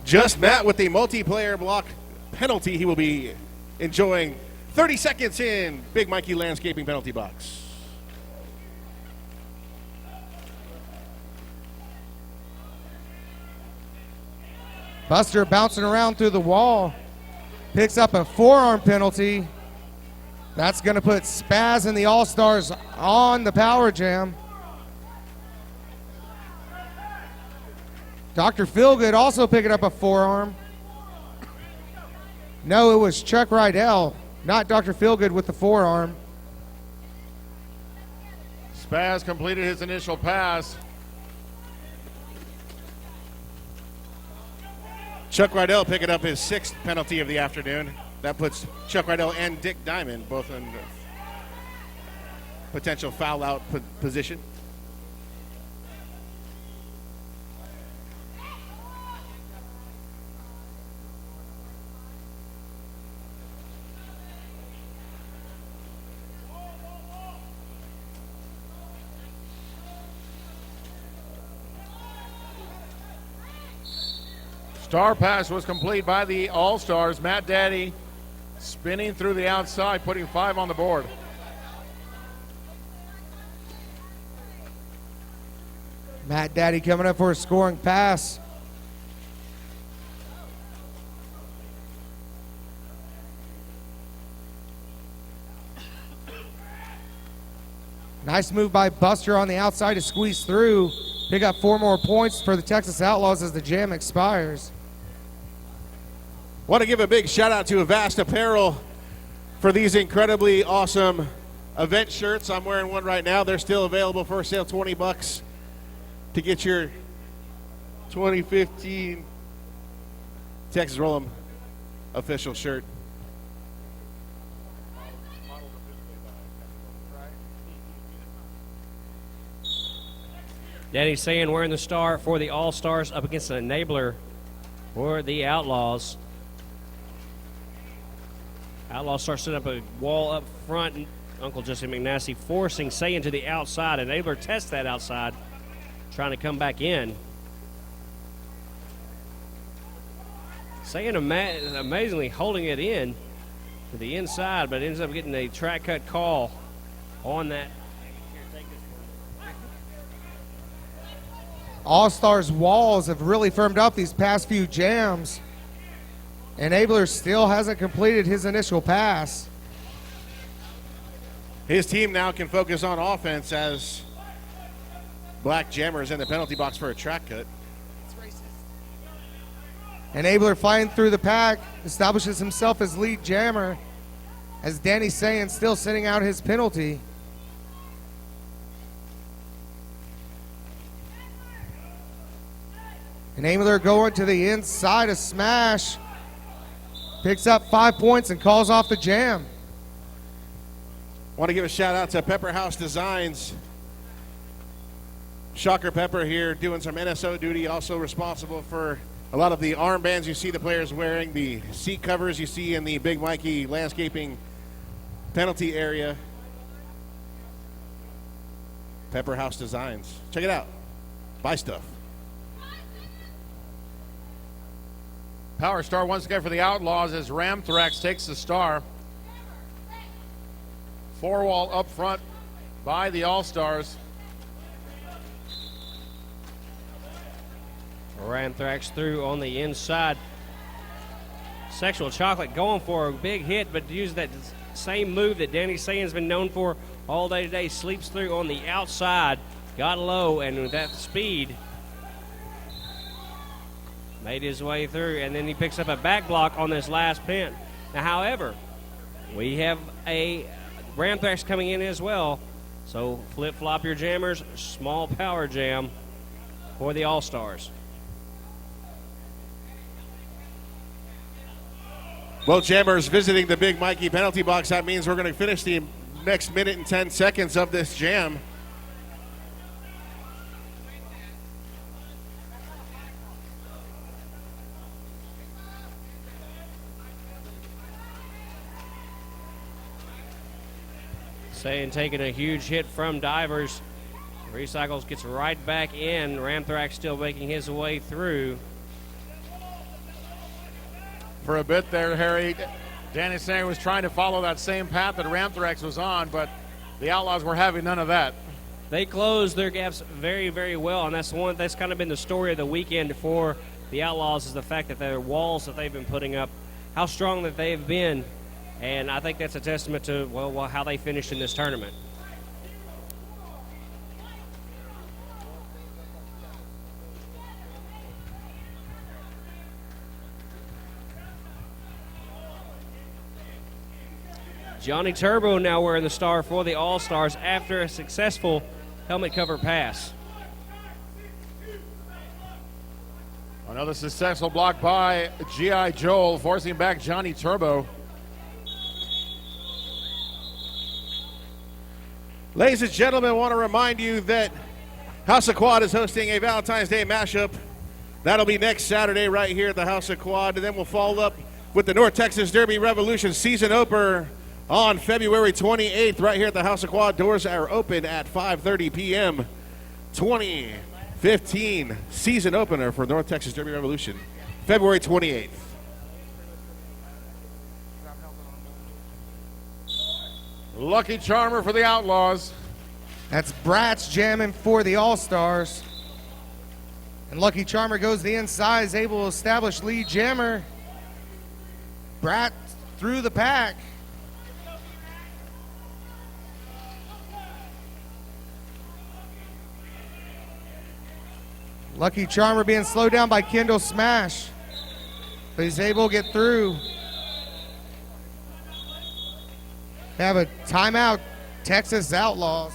Just Matt with the multiplayer block penalty. He will be enjoying 30 seconds in Big Mikey Landscaping penalty box. Buster bouncing around through the wall. Picks up a forearm penalty. That's going to put Spaz and the All-Stars on the power jam. Dr. Feelgood also picking up a forearm. No, it was Chuck Rydell, not Dr. Feelgood with the forearm. Spaz completed his initial pass. Chuck Rydell picking up his 6th penalty of the afternoon. That puts Chuck Rydell and Dick Diamond both in potential foul out position. Star pass was complete by the All-Stars. Matt Daddy spinning through the outside, putting 5 on the board. Matt Daddy coming up for a scoring pass. Nice move by Buster on the outside to squeeze through. Pick up 4 more points for the Texas Outlaws as the jam expires. Want to give a big shout out to Avast Apparel for these incredibly awesome event shirts. I'm wearing one right now. They're still available for sale, $20 to get your 2015 Texas Roll'em official shirt. Danny Sand wearing the star for the All-Stars up against an enabler for the Outlaws. Outlaws start setting up a wall up front. Uncle Jesse McNasty forcing Sand to the outside. Enabler tests that outside, trying to come back in. Sand amazingly holding it in to the inside, but ends up getting a track cut call on that. All-Stars walls have really firmed up these past few jams. Enabler still hasn't completed his initial pass. His team now can focus on offense as Black Jammer is in the penalty box for a track cut. Enabler flying through the pack, establishes himself as lead jammer as Danny Sand still sitting out his penalty. Enabler going to the inside, a smash. Picks up 5 points and calls off the jam. Want to give a shout out to Pepper House Designs. Shocker Pepper here doing some NSO duty, also responsible for a lot of the armbands you see the players wearing, the seat covers you see in the Big Mikey landscaping penalty area. Pepper House Designs. Check it out. Buy stuff. Power star once again for the Outlaws as Ramthrax takes the star. Four wall up front by the All-Stars. Ramthrax through on the inside. Sexual Chocolate going for a big hit, but use that same move that Danny Sand's been known for all day today. Sleeps through on the outside, got low, and with that speed, made his way through, and then he picks up a back block on this last pin. Now, however, we have a Ramthrax coming in as well, so flip-flop your jammers, small power jam for the All-Stars. Both jammers visiting the Big Mikey penalty box. That means we're going to finish the next minute and 10 seconds of this jam. Saying taking a huge hit from Divers. Recycles gets right back in. Ramthrax still making his way through. For a bit there, Harry, Danny Sand was trying to follow that same path that Ramthrax was on, but the Outlaws were having none of that. They closed their gaps very, very well, and that's kind of been the story of the weekend for the Outlaws, is the fact that their walls that they've been putting up, how strong that they've been, and I think that's a testament to, well, how they finished in this tournament. Johnny Turbo now wearing the star for the All-Stars after a successful helmet cover pass. Another successful block by G.I. Joel, forcing back Johnny Turbo. Ladies and gentlemen, I want to remind you that House of Quad is hosting a Valentine's Day mashup. That'll be next Saturday right here at the House of Quad, and then we'll follow up with the North Texas Derby Revolution season opener on February 28th right here at the House of Quad. Doors are open at 5:30 p.m. 2015 season opener for North Texas Derby Revolution, February 28th. Lucky Charmer for the Outlaws. That's Bratz jamming for the All-Stars. And Lucky Charmer goes the inside, is able to establish lead jammer. Brat through the pack. Lucky Charmer being slowed down by Kendall Smash. But he's able to get through. They have a timeout, Texas Outlaws.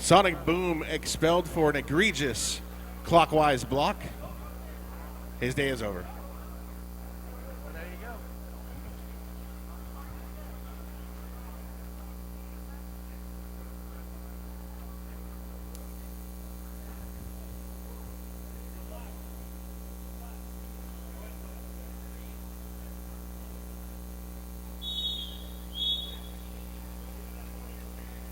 Sonic Boom expelled for an egregious clockwise block. His day is over. There you go.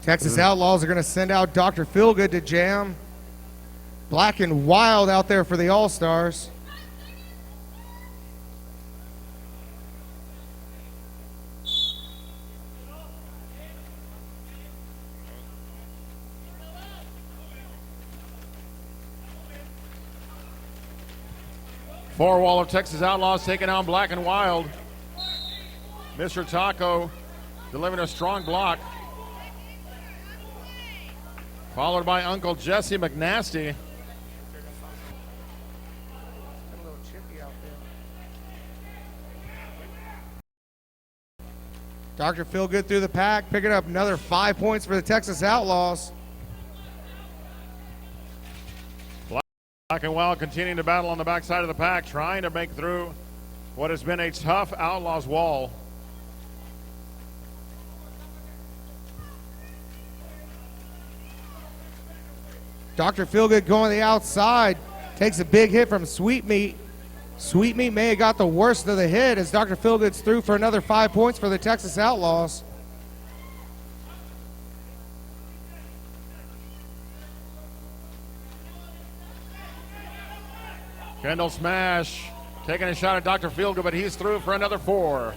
Texas Outlaws are going to send out Dr. Feelgood to jam. Black and Wild out there for the All-Stars. Four wall of Texas Outlaws taking on Black and Wild. Mr. Taco delivering a strong block. Followed by Uncle Jesse McNasty. Dr. Feelgood through the pack, picking up another 5 points for the Texas Outlaws. Black and Wild continuing to battle on the backside of the pack, trying to make through what has been a tough Outlaws wall. Dr. Feelgood going to the outside, takes a big hit from Sweet Meat. Sweet Meat may have got the worst of the hit as Dr. Feelgood's through for another 5 points for the Texas Outlaws. Kendall Smash taking a shot at Dr. Feelgood, but he's through for another 4.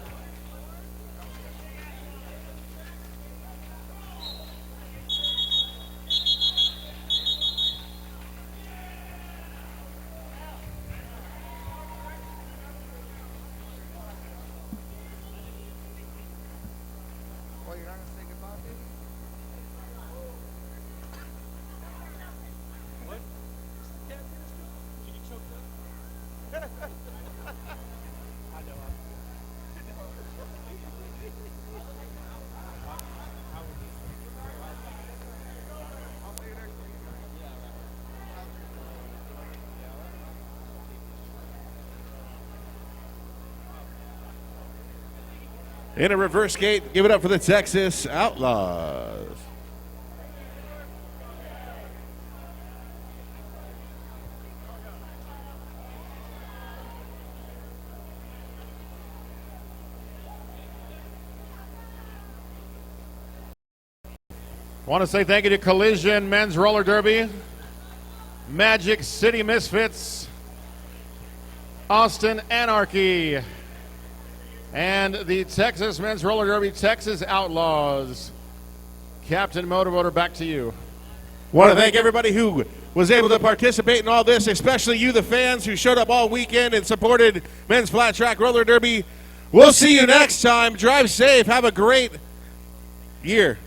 In a reverse gate, give it up for the Texas Outlaws. Want to say thank you to Collision Men's Roller Derby, Magic City Misfits, Austin Anarchy, and the Texas Men's Roller Derby Texas Outlaws. Captain Motorboater, back to you. Want to thank everybody who was able to participate in all this, especially you, the fans, who showed up all weekend and supported Men's Flat Track Roller Derby. We'll see you next time. Drive safe. Have a great year.